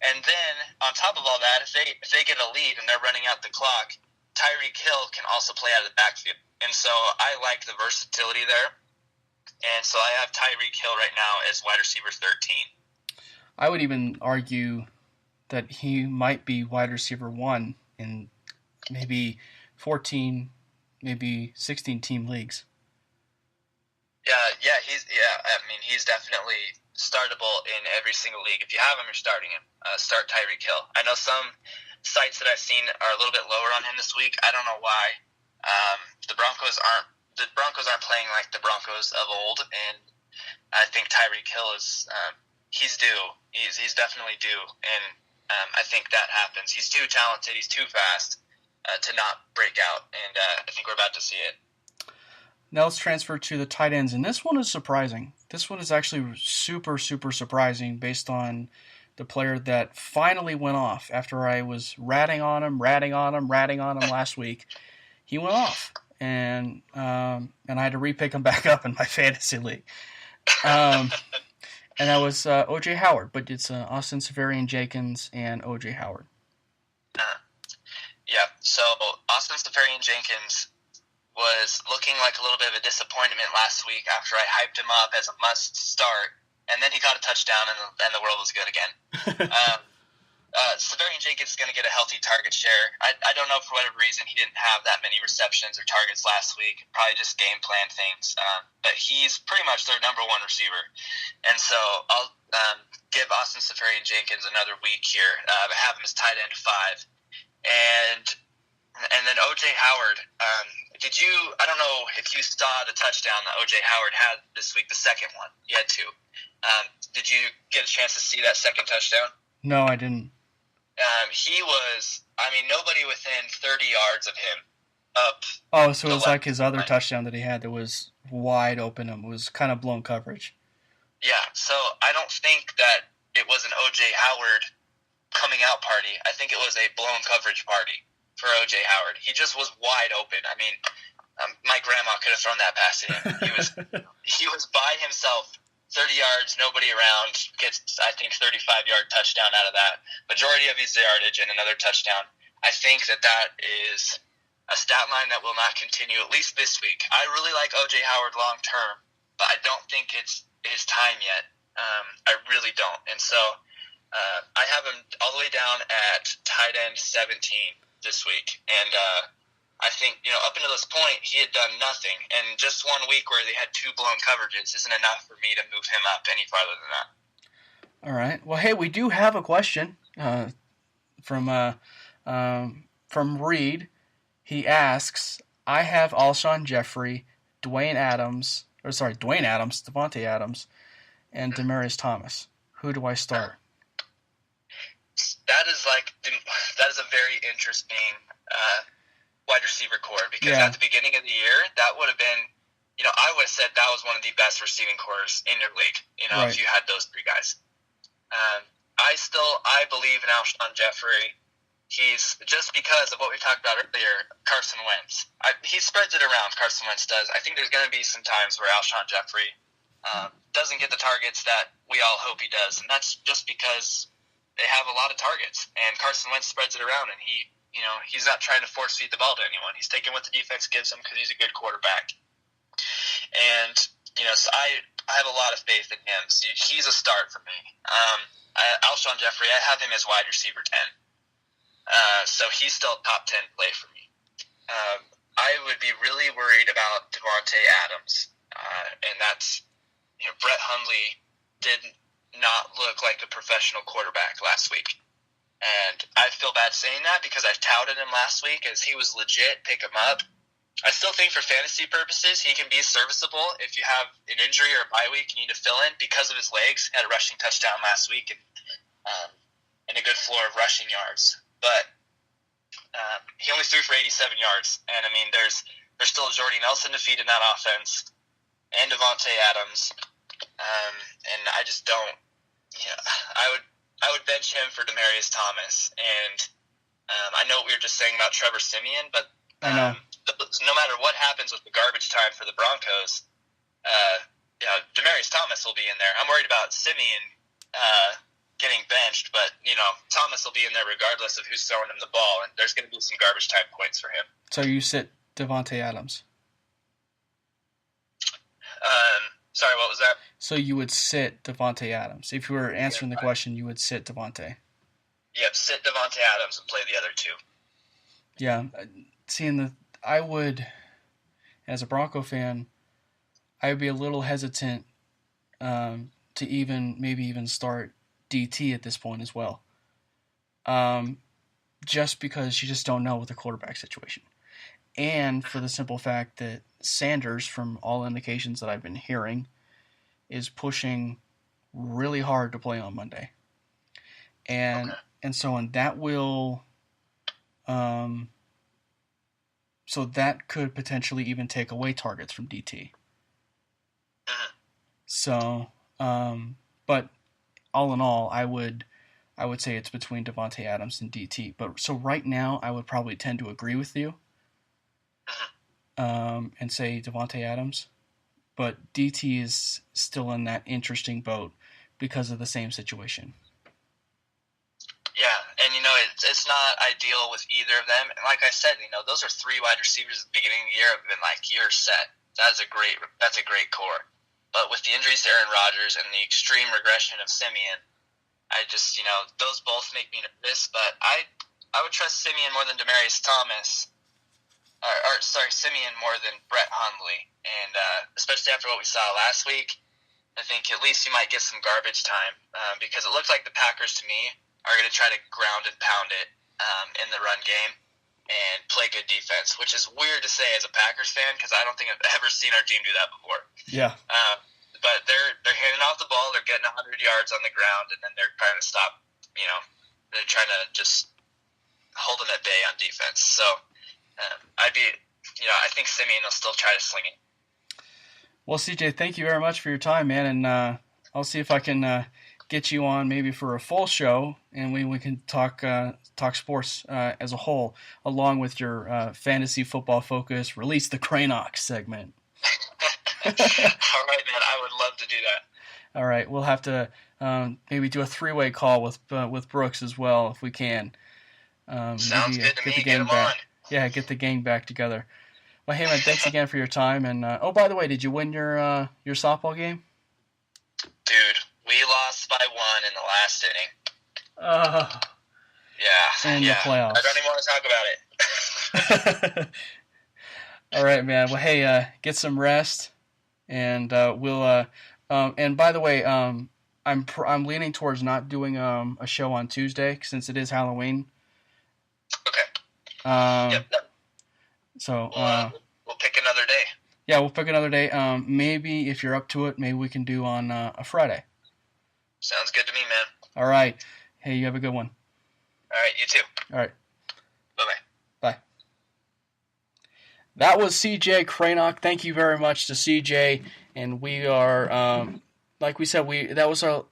And then on top of all that, if they get a lead and they're running out the clock, Tyreek Hill can also play out of the backfield. And so I like the versatility there. And so I have Tyreek Hill right now as wide receiver 13. I would even argue that he might be wide receiver 1 in maybe 14, maybe 16 team leagues. He's definitely startable in every single league. If you have him, you're starting him. Start Tyreek Hill. I know some sites that I've seen are a little bit lower on him this week. I don't know why. The Broncos aren't playing like the Broncos of old, and I think Tyreek Hill is he's due. He's definitely due, and I think that happens. He's too talented. He's too fast to not break out, and I think we're about to see it. Now let's transfer to the tight ends, and this one is surprising. This one is actually super, super surprising based on the player that finally went off after I was ratting on him last week. He went off, and I had to re-pick him back up in my fantasy league. And that was O.J. Howard, but it's Austin Seferian-Jenkins and O.J. Howard. So Austin Seferian-Jenkins was looking like a little bit of a disappointment last week after I hyped him up as a must-start, and then he got a touchdown, and the world was good again. Seferian-Jenkins is going to get a healthy target share. I don't know, for whatever reason, he didn't have that many receptions or targets last week, probably just game plan things, but he's pretty much their number one receiver. And so I'll give Austin Seferian-Jenkins another week here, have him as tight end 5. And then O.J. Howard, I don't know if you saw the touchdown that O.J. Howard had this week, the second one. He had 2. Did you get a chance to see that second touchdown? No, I didn't. Nobody within 30 yards of him up. Oh, so it was like his other touchdown that he had that was wide open and was kind of blown coverage. Yeah, so I don't think that it was an O.J. Howard coming out party. I think it was a blown coverage party for O.J. Howard. He just was wide open. My grandma could have thrown that pass to him. He was by himself, 30 yards, nobody around, gets, I think, 35-yard touchdown out of that. Majority of his yardage and another touchdown. I think that is a stat line that will not continue, at least this week. I really like O.J. Howard long-term, but I don't think it's his time yet. I really don't. And so I have him all the way down at tight end 17 this week. And I think, up until this point, he had done nothing. And just one week where they had 2 blown coverages isn't enough for me to move him up any farther than that. All right. Well, hey, we do have a question from Reed. He asks, I have Alshon Jeffrey, Devontae Adams, and Demaryius Thomas. Who do I start? That is a very interesting wide receiver core, because at the beginning of the year, that would have been, I would have said that was one of the best receiving cores in your league, right, if you had those 3 guys. I believe in Alshon Jeffrey. He's, just because of what we talked about earlier, Carson Wentz. He spreads it around, Carson Wentz does. I think there's going to be some times where Alshon Jeffrey doesn't get the targets that we all hope he does, and that's just because they have a lot of targets, and Carson Wentz spreads it around, and he's not trying to force feed the ball to anyone. He's taking what the defense gives him because he's a good quarterback. And, so I have a lot of faith in him. So he's a start for me. Alshon Jeffrey, I have him as wide receiver 10. So he's still top 10 play for me. I would be really worried about Davante Adams. And that's, Brett Hundley did not look like a professional quarterback last week. And I feel bad saying that because I touted him last week as he was legit, pick him up. I still think for fantasy purposes, he can be serviceable. If you have an injury or a bye week, you need to fill in because of his legs. He had a rushing touchdown last week and a good floor of rushing yards. But he only threw for 87 yards. And, there's There's still Jordy Nelson to feed in that offense, and Devontae Adams, and I just don't. I would bench him for Demaryius Thomas, and I know what we were just saying about Trevor Siemian, but I know. No matter what happens with the garbage time for the Broncos, Demaryius Thomas will be in there. I'm worried about Siemian getting benched, but Thomas will be in there regardless of who's throwing him the ball, and there's going to be some garbage time points for him. So you sit Devontae Adams. Sorry, what was that? So you would sit Devontae Adams. If you were answering the question, you would sit Devontae. Yep, sit Devontae Adams and play the other two. Yeah, I would, as a Bronco fan, I would be a little hesitant to maybe even start DT at this point as well. Just because you just don't know with the quarterback situation. And for the simple fact that Sanders, from all indications that I've been hearing, is pushing really hard to play on Monday. And that will so that could potentially even take away targets from DT. So, but all in all, I would say it's between Devontae Adams and DT. But so right now, I would probably tend to agree with you and say Devontae Adams. But DT is still in that interesting boat because of the same situation. Yeah, and it's not ideal with either of them. And like I said, those are three wide receivers at the beginning of the year have been like, you're set. That's a great core. But with the injuries to Aaron Rodgers and the extreme regression of Siemian, I just, those both make me nervous. But I would trust Siemian more than Demaryius Thomas. Siemian more than Brett Hundley. And especially after what we saw last week, I think at least you might get some garbage time because it looks like the Packers, to me, are going to try to ground and pound it in the run game and play good defense, which is weird to say as a Packers fan because I don't think I've ever seen our team do that before. Yeah. But they're handing off the ball, they're getting 100 yards on the ground, and then they're trying to stop, they're trying to just hold them at bay on defense. So I think Siemian will still try to sling it. Well, CJ, thank you very much for your time, man, and I'll see if I can get you on maybe for a full show, and we can talk sports as a whole, along with your fantasy football focus, release the Krainock segment. All right, man, I would love to do that. All right, we'll have to maybe do a three-way call with Brooks as well if we can. Sounds good to me. Get him on. Yeah, get the gang back together. Well, hey man, thanks again for your time. And by the way, did you win your softball game? Dude, we lost by 1 in the last inning. Yeah. In the playoffs. I don't even want to talk about it. All right, man. Well, hey, get some rest, and we'll. And by the way, I'm leaning towards not doing a show on Tuesday since it is Halloween. Okay. Yep. So we'll pick another day. Yeah, we'll pick another day. Maybe if you're up to it, maybe we can do on a Friday. Sounds good to me, man. All right. Hey, you have a good one. All right, you too. All right. Bye-bye. Bye. That was CJ Krainock. Thank you very much to CJ. And we are, like we said, that was our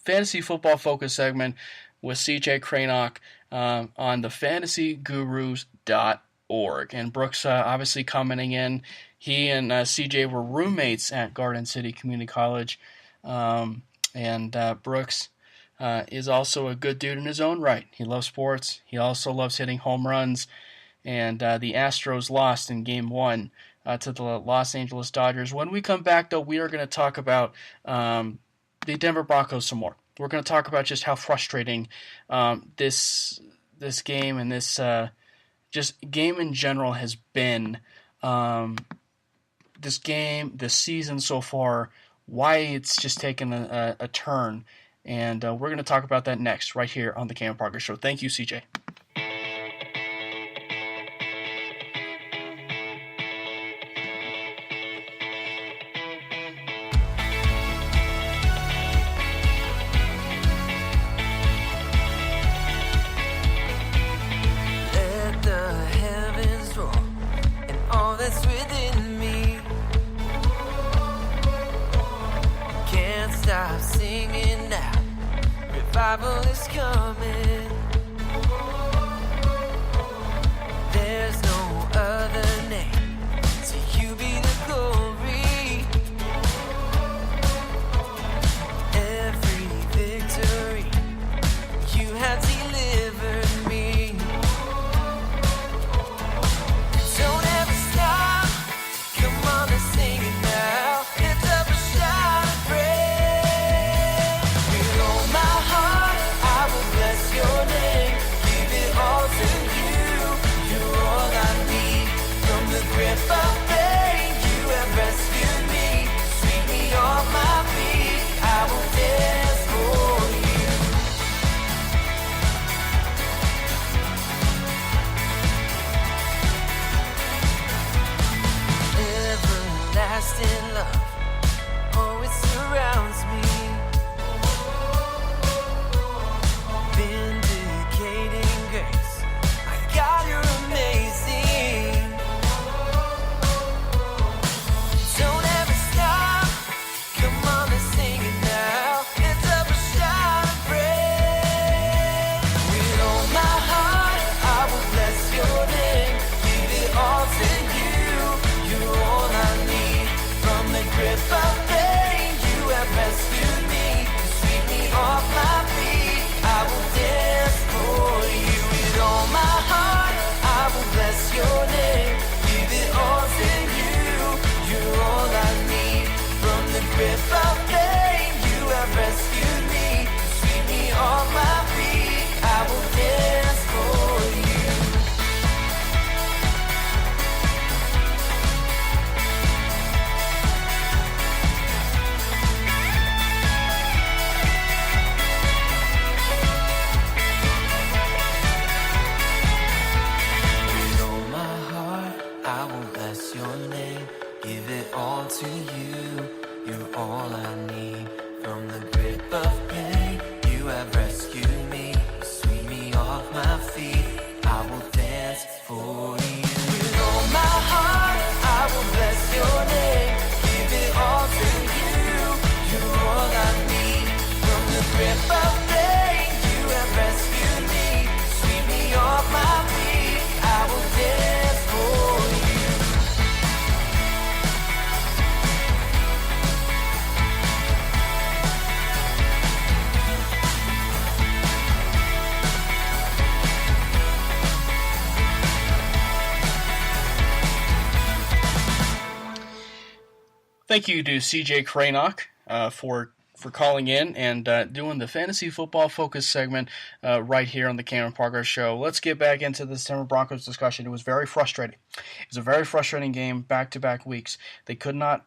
fantasy football focus segment with CJ Krainock on the fantasygurus.org. And Brooks obviously commenting in. He and CJ were roommates at Garden City Community College. And Brooks is also a good dude in his own right. He loves sports. He also loves hitting home runs. And the Astros lost in Game 1 to the Los Angeles Dodgers. When we come back, though, we are going to talk about the Denver Broncos some more. We're going to talk about just how frustrating this game and this just game in general has been. This game, this season so far, why it's just taken a turn. And we're going to talk about that next, right here on the Cam Parker Show. Thank you, CJ. Let the heavens roar and all that that's within me. Can't stop singing now. Revival is coming. There's no other name. To you be the glory. Every victory you have delivered me. Don't ever stop. Come on and sing it now. Lift up a shout of praise. With all my heart, I will bless your name. Give it all to you. You're all I need. From the grip of pain, you have rescued me. Sweep me off my feet. I will dance for you. Everlasting love, oh, it surrounds me. Vindicating grace, my God, you're amazing. Don't ever stop, come on and sing it now. Lift up a shout of praise. With all my heart, I will bless your name. Give it all to you. You're all I need. From the grip of pain, you have rescued me. Sweep me off my feet. I will dance for you. With all my heart, I will bless your name. Give it all to you. You're all I need. From the grip of pain, you have rescued me. Sweep me off my feet. I will dance for you. With all my heart, I will bless your name. Give it all to you. You're all I need. From the grip of pain, you have rescued me. Sweep me off my feet. I will dance for you. With all my heart, I will bless your name. Give it all to you. You're all I need. From the grip of pain, you have rescued me. Sweep me off my feet. I will dance for you. Thank you to CJ Krainock for calling in and doing the fantasy football focus segment right here on the Cameron Progress Show. Let's get back into this Denver Broncos discussion. It was very frustrating. It was a very frustrating game, back-to-back weeks. They could not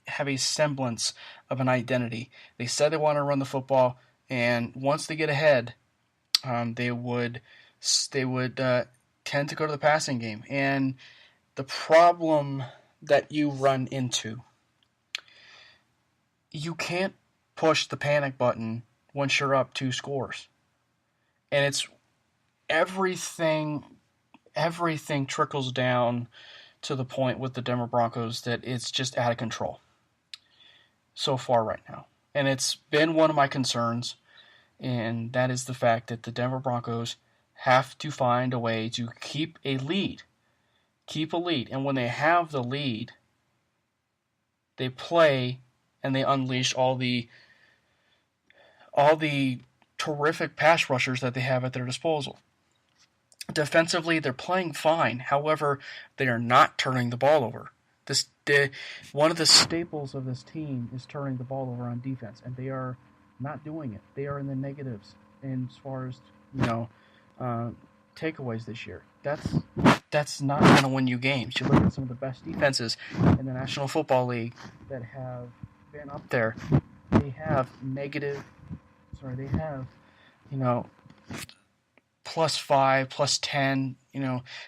have a semblance of an identity. They said they want to run the football, and once they get ahead, they would tend to go to the passing game. And the problem that you run into, you can't push the panic button once you're up 2 scores. And it's everything trickles down to the point with the Denver Broncos that it's just out of control so far right now. And it's been one of my concerns, and that is the fact that the Denver Broncos have to find a way to keep a lead. And when they have the lead, they play and they unleash all the terrific pass rushers that they have at their disposal. Defensively, they're playing fine. However, they are not turning the ball over. One of the staples of this team is turning the ball over on defense, and they are not doing it. They are in the negatives as far as takeaways this year. That's not going to win you games. You look at some of the best defenses in the National Football League that have been up there. They have +5, +10.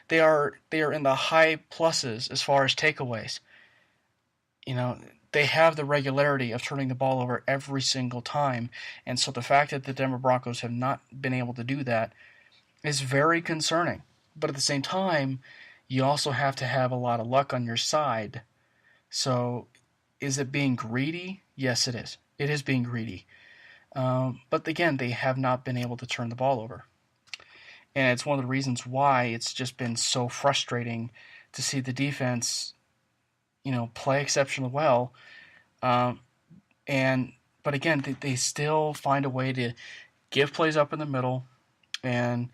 They are in the high pluses as far as takeaways. They have the regularity of turning the ball over every single time, and so the fact that the Denver Broncos have not been able to do that is very concerning. But at the same time, you also have to have a lot of luck on your side. So, is it being greedy? Yes, it is. It is being greedy. But again, they have not been able to turn the ball over. And it's one of the reasons why it's just been so frustrating to see the defense, play exceptionally well. Um, but again, they still find a way to give plays up in the middle and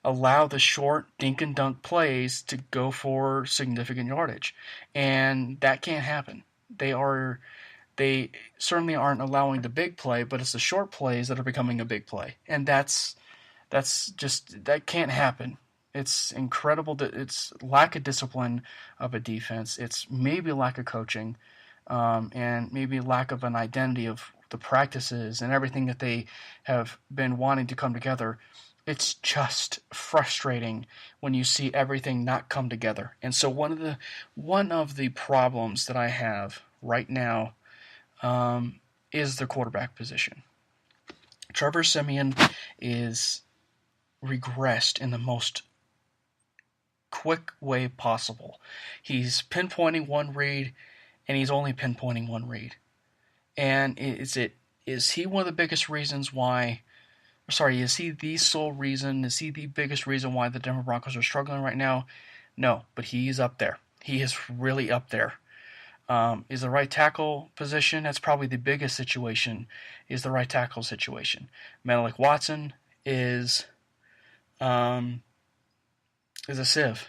allow the short dink and dunk plays to go for significant yardage. And that can't happen. They certainly aren't allowing the big play, but it's the short plays that are becoming a big play. And that can't happen. It's incredible that it's lack of discipline of a defense. It's maybe lack of coaching, and maybe lack of an identity of the practices and everything that they have been wanting to come together. It's just frustrating when you see everything not come together. And so one of the problems that I have right now is the quarterback position. Trevor Siemian is regressed in the most quick way possible. He's pinpointing one read, and he's only pinpointing one read. And is he one of the biggest reasons why? Sorry, is he the sole reason? Is he the biggest reason why the Denver Broncos are struggling right now? No, but he's up there. He is really up there. Is the right tackle position? That's probably the biggest situation. Is the right tackle situation? Menelik Watson is a sieve,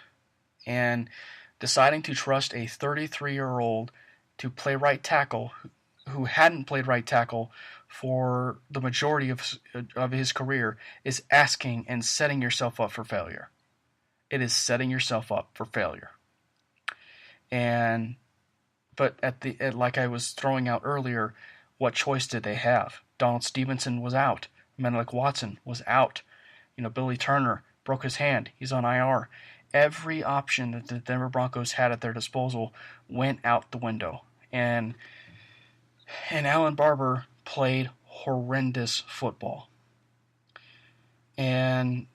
and deciding to trust a 33-year-old to play right tackle who hadn't played right tackle for the majority of his career is asking and setting yourself up for failure. It is setting yourself up for failure. But like I was throwing out earlier, what choice did they have? Donald Stevenson was out. Menelik Watson was out. Billy Turner broke his hand. He's on IR. Every option that the Denver Broncos had at their disposal went out the window. And Alan Barber played horrendous football. And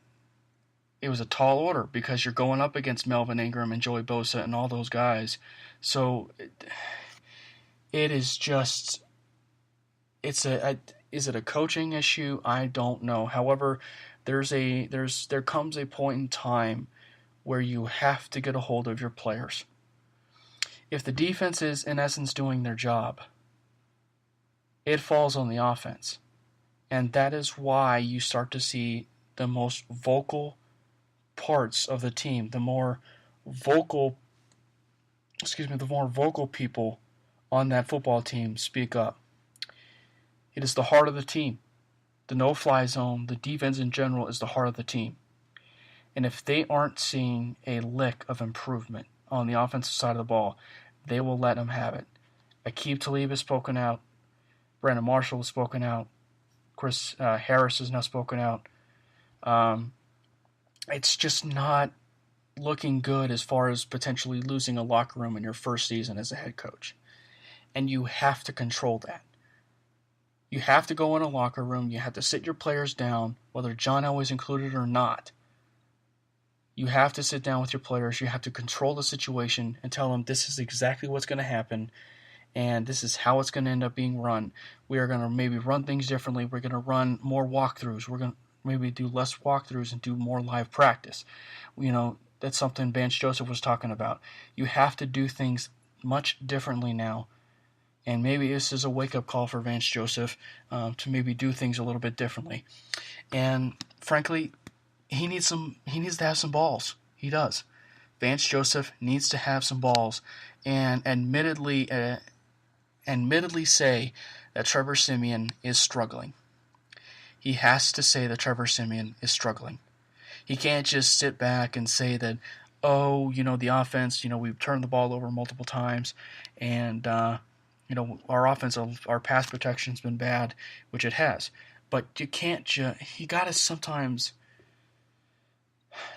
it was a tall order because you're going up against Melvin Ingram and Joey Bosa and all those guys. So it is just, is it a coaching issue? I don't know. However, there comes a point in time where you have to get a hold of your players. If the defense is in essence doing their job, it falls on the offense. And that is why you start to see the most vocal parts of the team, the more vocal people on that football team speak up. It is the heart of the team. The no-fly zone, the defense in general, is the heart of the team. And if they aren't seeing a lick of improvement on the offensive side of the ball, they will let them have it. Aqib Talib has spoken out. Brandon Marshall has spoken out. Chris Harris has now spoken out. It's just not looking good as far as potentially losing a locker room in your first season as a head coach. And you have to control that. You have to go in a locker room. You have to sit your players down, whether John Elway's included or not. You have to sit down with your players. You have to control the situation and tell them this is exactly what's going to happen, and this is how it's going to end up being run. We are going to maybe run things differently. We're going to run more walkthroughs. We're going to maybe do less walkthroughs and do more live practice. That's something Vance Joseph was talking about. You have to do things much differently now. And maybe this is a wake-up call for Vance Joseph to maybe do things a little bit differently. And frankly, he needs to have some balls. He does. Vance Joseph needs to have some balls and admittedly say that Trevor Siemian is struggling. He has to say that Trevor Siemian is struggling. He can't just sit back and say that, the offense, we've turned the ball over multiple times, and our offense, our pass protection's been bad, which it has. But you can't you got to sometimes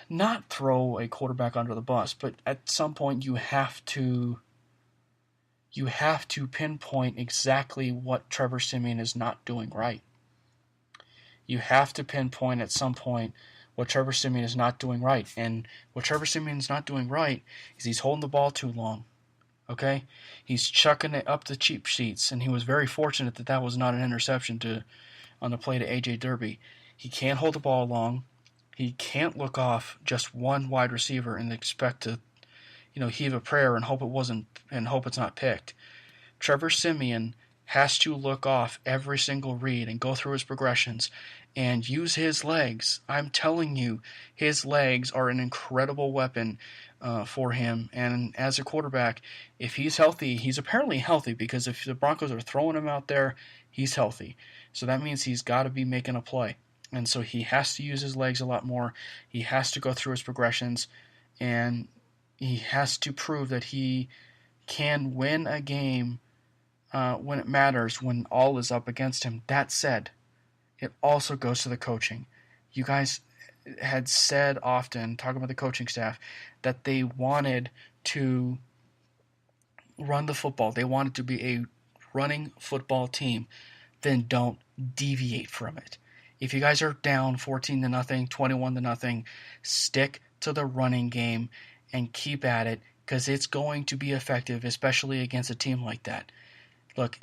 not throw a quarterback under the bus, but at some point you have to pinpoint exactly what Trevor Siemian is not doing right. You have to pinpoint at some point what Trevor Siemian is not doing right. And what Trevor Siemian is not doing right is he's holding the ball too long. Okay? He's chucking it up the cheap sheets, and he was very fortunate that that was not an interception on the play to A.J. Derby. He can't hold the ball long. He can't look off just one wide receiver and expect to, heave a prayer and hope it's not picked. Trevor Siemian has to look off every single read and go through his progressions and use his legs. I'm telling you, his legs are an incredible weapon for him. And as a quarterback, if he's healthy, he's apparently healthy, because if the Broncos are throwing him out there, he's healthy. So that means he's got to be making a play. And so he has to use his legs a lot more. He has to go through his progressions, and he has to prove that he can win a game when it matters, when all is up against him. That said, it also goes to the coaching. You guys had said often, talking about the coaching staff, that they wanted to run the football. They wanted to be a running football team. Then don't deviate from it. If you guys are down 14-0, 21-0, stick to the running game and keep at it, because it's going to be effective, especially against a team like that. Look,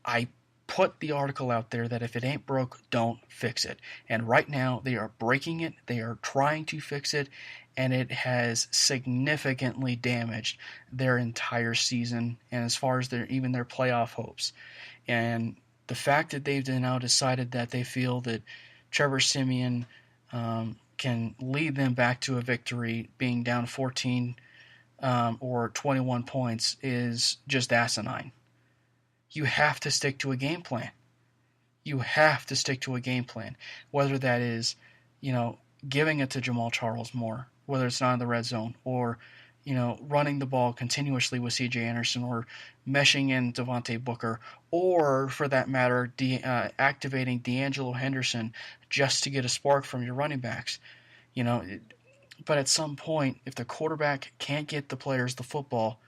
I put the article out there that if it ain't broke, don't fix it. And right now, they are breaking it. They are trying to fix it, and it has significantly damaged their entire season, and as far as their playoff hopes. And the fact that they've now decided that they feel that Trevor Siemian can lead them back to a victory, being down 14 or 21 points, is just asinine. You have to stick to a game plan. You have to stick to a game plan, whether that is, giving it to Jamal Charles more, whether it's not in the red zone, or, running the ball continuously with C.J. Anderson, or meshing in Devontae Booker, or, for that matter, activating D'Angelo Henderson just to get a spark from your running backs. But at some point, if the quarterback can't get the players the football,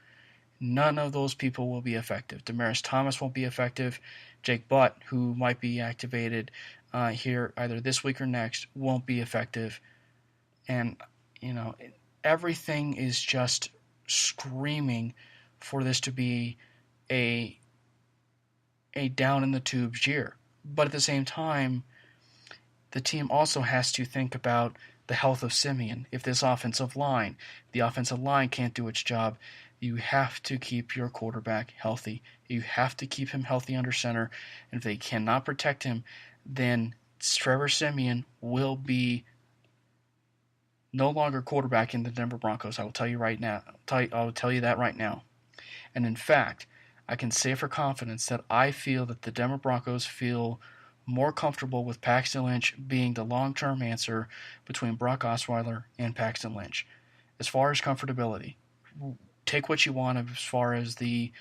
none of those people will be effective. Demaryius Thomas won't be effective. Jake Butt, who might be activated here either this week or next, won't be effective. And, everything is just screaming for this to be a down in the tubes year. But at the same time, the team also has to think about the health of Siemian. If the offensive line can't do its job, you have to keep your quarterback healthy. You have to keep him healthy under center. And if they cannot protect him, then Trevor Siemian will be no longer quarterback in the Denver Broncos. I will tell you right now. I will tell you that right now. And in fact, I can say for confidence that I feel that the Denver Broncos feel more comfortable with Paxton Lynch being the long-term answer between Brock Osweiler and Paxton Lynch. As far as comfortability, take what you want as far as the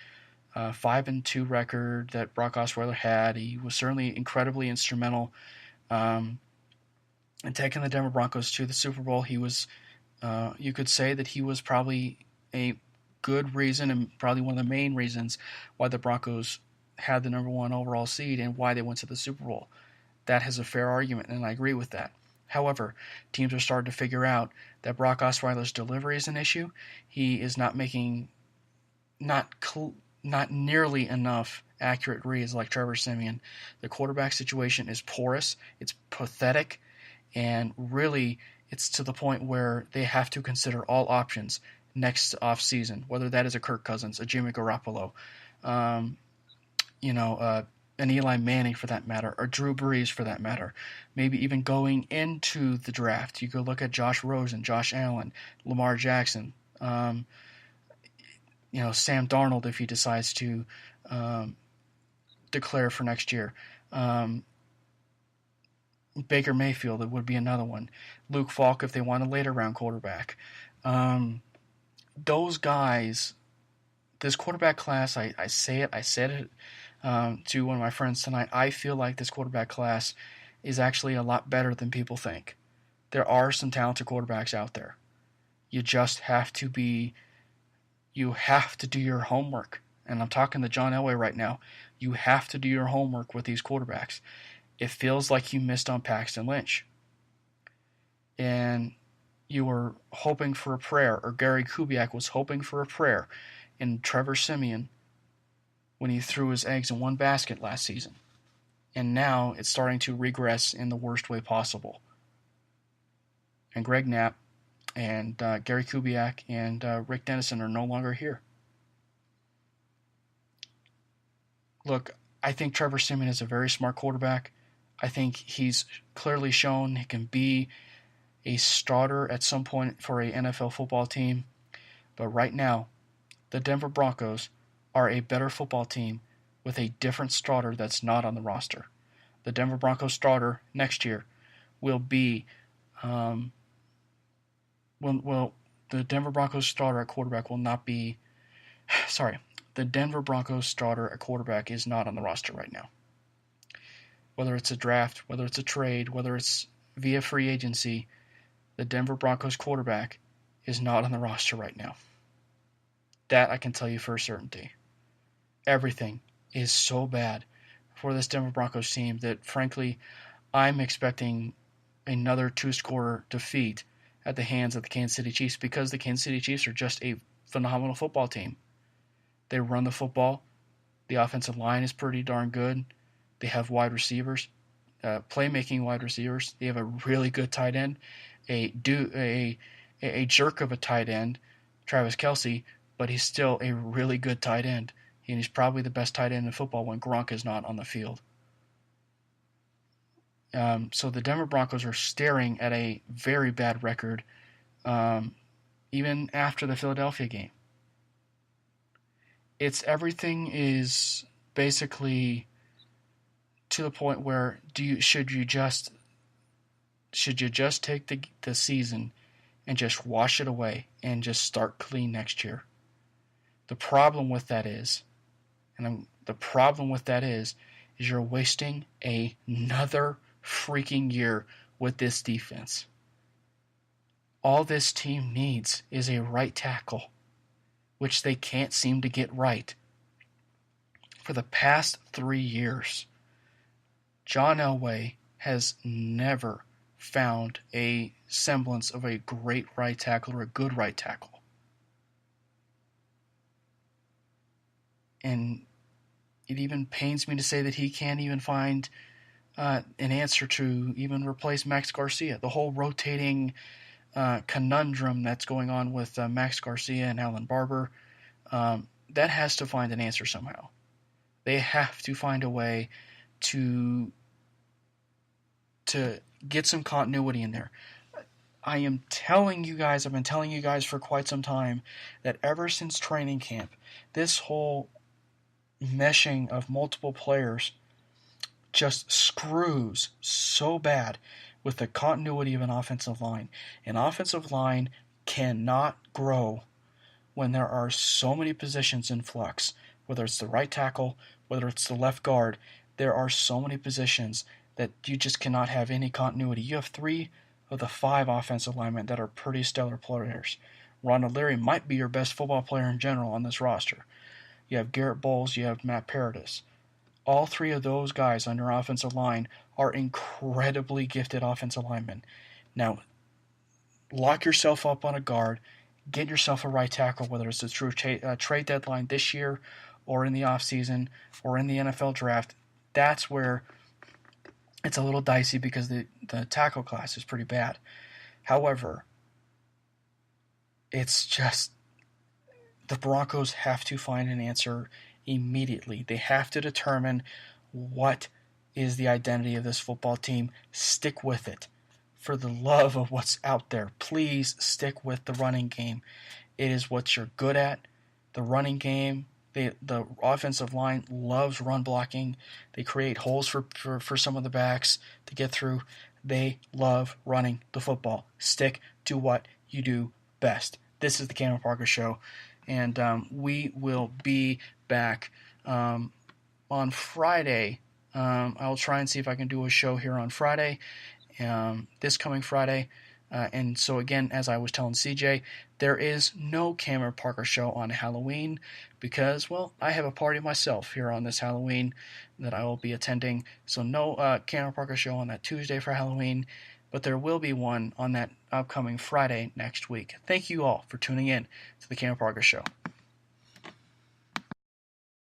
5-2 record that Brock Osweiler had. He was certainly incredibly instrumental in taking the Denver Broncos to the Super Bowl. He was, you could say that he was probably a good reason, and probably one of the main reasons why the Broncos had the number 1 overall seed and why they went to the Super Bowl. That has a fair argument, and I agree with that. However, teams are starting to figure out that Brock Osweiler's delivery is an issue. He is not making not nearly enough accurate reads like Trevor Siemian. The quarterback situation is porous. It's pathetic. And really, it's to the point where they have to consider all options next offseason, whether that is a Kirk Cousins, a Jimmy Garoppolo, an Eli Manning for that matter, or Drew Brees for that matter. Maybe even going into the draft, you could look at Josh Rosen, Josh Allen, Lamar Jackson, Sam Darnold if he decides to declare for next year. Baker Mayfield, it would be another one. Luke Falk if they want a later round quarterback. Those guys, this quarterback class, I said it to one of my friends tonight. I feel like this quarterback class is actually a lot better than people think. There are some talented quarterbacks out there. You just have to do your homework. And I'm talking to John Elway right now. You have to do your homework with these quarterbacks. It feels like you missed on Paxton Lynch. and you were hoping for a prayer, or Gary Kubiak was hoping for a prayer in Trevor Siemian when he threw his eggs in one basket last season. And now it's starting to regress in the worst way possible. And Greg Knapp and Gary Kubiak and Rick Dennison are no longer here. Look, I think Trevor Siemian is a very smart quarterback. I think he's clearly shown he can be a starter at some point for a NFL football team. But right now, the Denver Broncos are a better football team with a different starter that's not on the roster. The Denver Broncos starter next year will be the Denver Broncos starter at quarterback will not be the Denver Broncos starter at quarterback is not on the roster right now. Whether it's a draft, whether it's a trade, whether it's via free agency, the Denver Broncos quarterback is not on the roster right now. That I can tell you for a certainty. Everything is so bad for this Denver Broncos team that, frankly, I'm expecting another 2-score defeat at the hands of the Kansas City Chiefs, because the Kansas City Chiefs are just a phenomenal football team. They run the football. The offensive line is pretty darn good. They have wide receivers, playmaking wide receivers. They have a really good tight end, a jerk of a tight end, Travis Kelce, but he's still a really good tight end. And he's probably the best tight end in football when Gronk is not on the field. So the Denver Broncos are staring at a very bad record, even after the Philadelphia game. Everything is basically to the point where should you just take the season and just wash it away and just start clean next year? The problem with that is you're wasting another freaking year with this defense. All this team needs is a right tackle, which they can't seem to get right. For the past 3 years, John Elway has never found a semblance of a great right tackle or a good right tackle. And it even pains me to say that he can't even find an answer to even replace Max Garcia. The whole rotating conundrum that's going on with Max Garcia and Alan Barber, that has to find an answer somehow. They have to find a way to get some continuity in there. I am telling you guys, I've been telling you guys for quite some time that ever since training camp, this whole meshing of multiple players just screws so bad with the continuity of an offensive line. An offensive line cannot grow when there are so many positions in flux, whether it's the right tackle, whether it's the left guard. There are so many positions that you just cannot have any continuity. You have 3 of the 5 offensive linemen that are pretty stellar players. Ron O'Leary might be your best football player in general on this roster. You have Garrett Bowles, you have Matt Paradis. All 3 of those guys on your offensive line are incredibly gifted offensive linemen. Now, lock yourself up on a guard, get yourself a right tackle, whether it's a true trade deadline this year or in the offseason or in the NFL draft. That's where it's a little dicey because the tackle class is pretty bad. However, it's just the Broncos have to find an answer immediately. They have to determine what is the identity of this football team. Stick with it. For the love of what's out there, please stick with the running game. It is what you're good at. The running game, the offensive line loves run blocking. They create holes for some of the backs to get through. They love running the football. Stick to what you do best. This is the Cameron Parker Show, and we will be back on Friday. I'll try and see if I can do a show here on Friday, this coming Friday. And so again, as I was telling CJ, there is no Cameron Parker Show on Halloween because, well, I have a party myself here on this Halloween that I will be attending. So no Cameron Parker Show on that Tuesday for Halloween. but there will be one on that upcoming Friday next week. Thank you all for tuning in to the Cam Progress Show.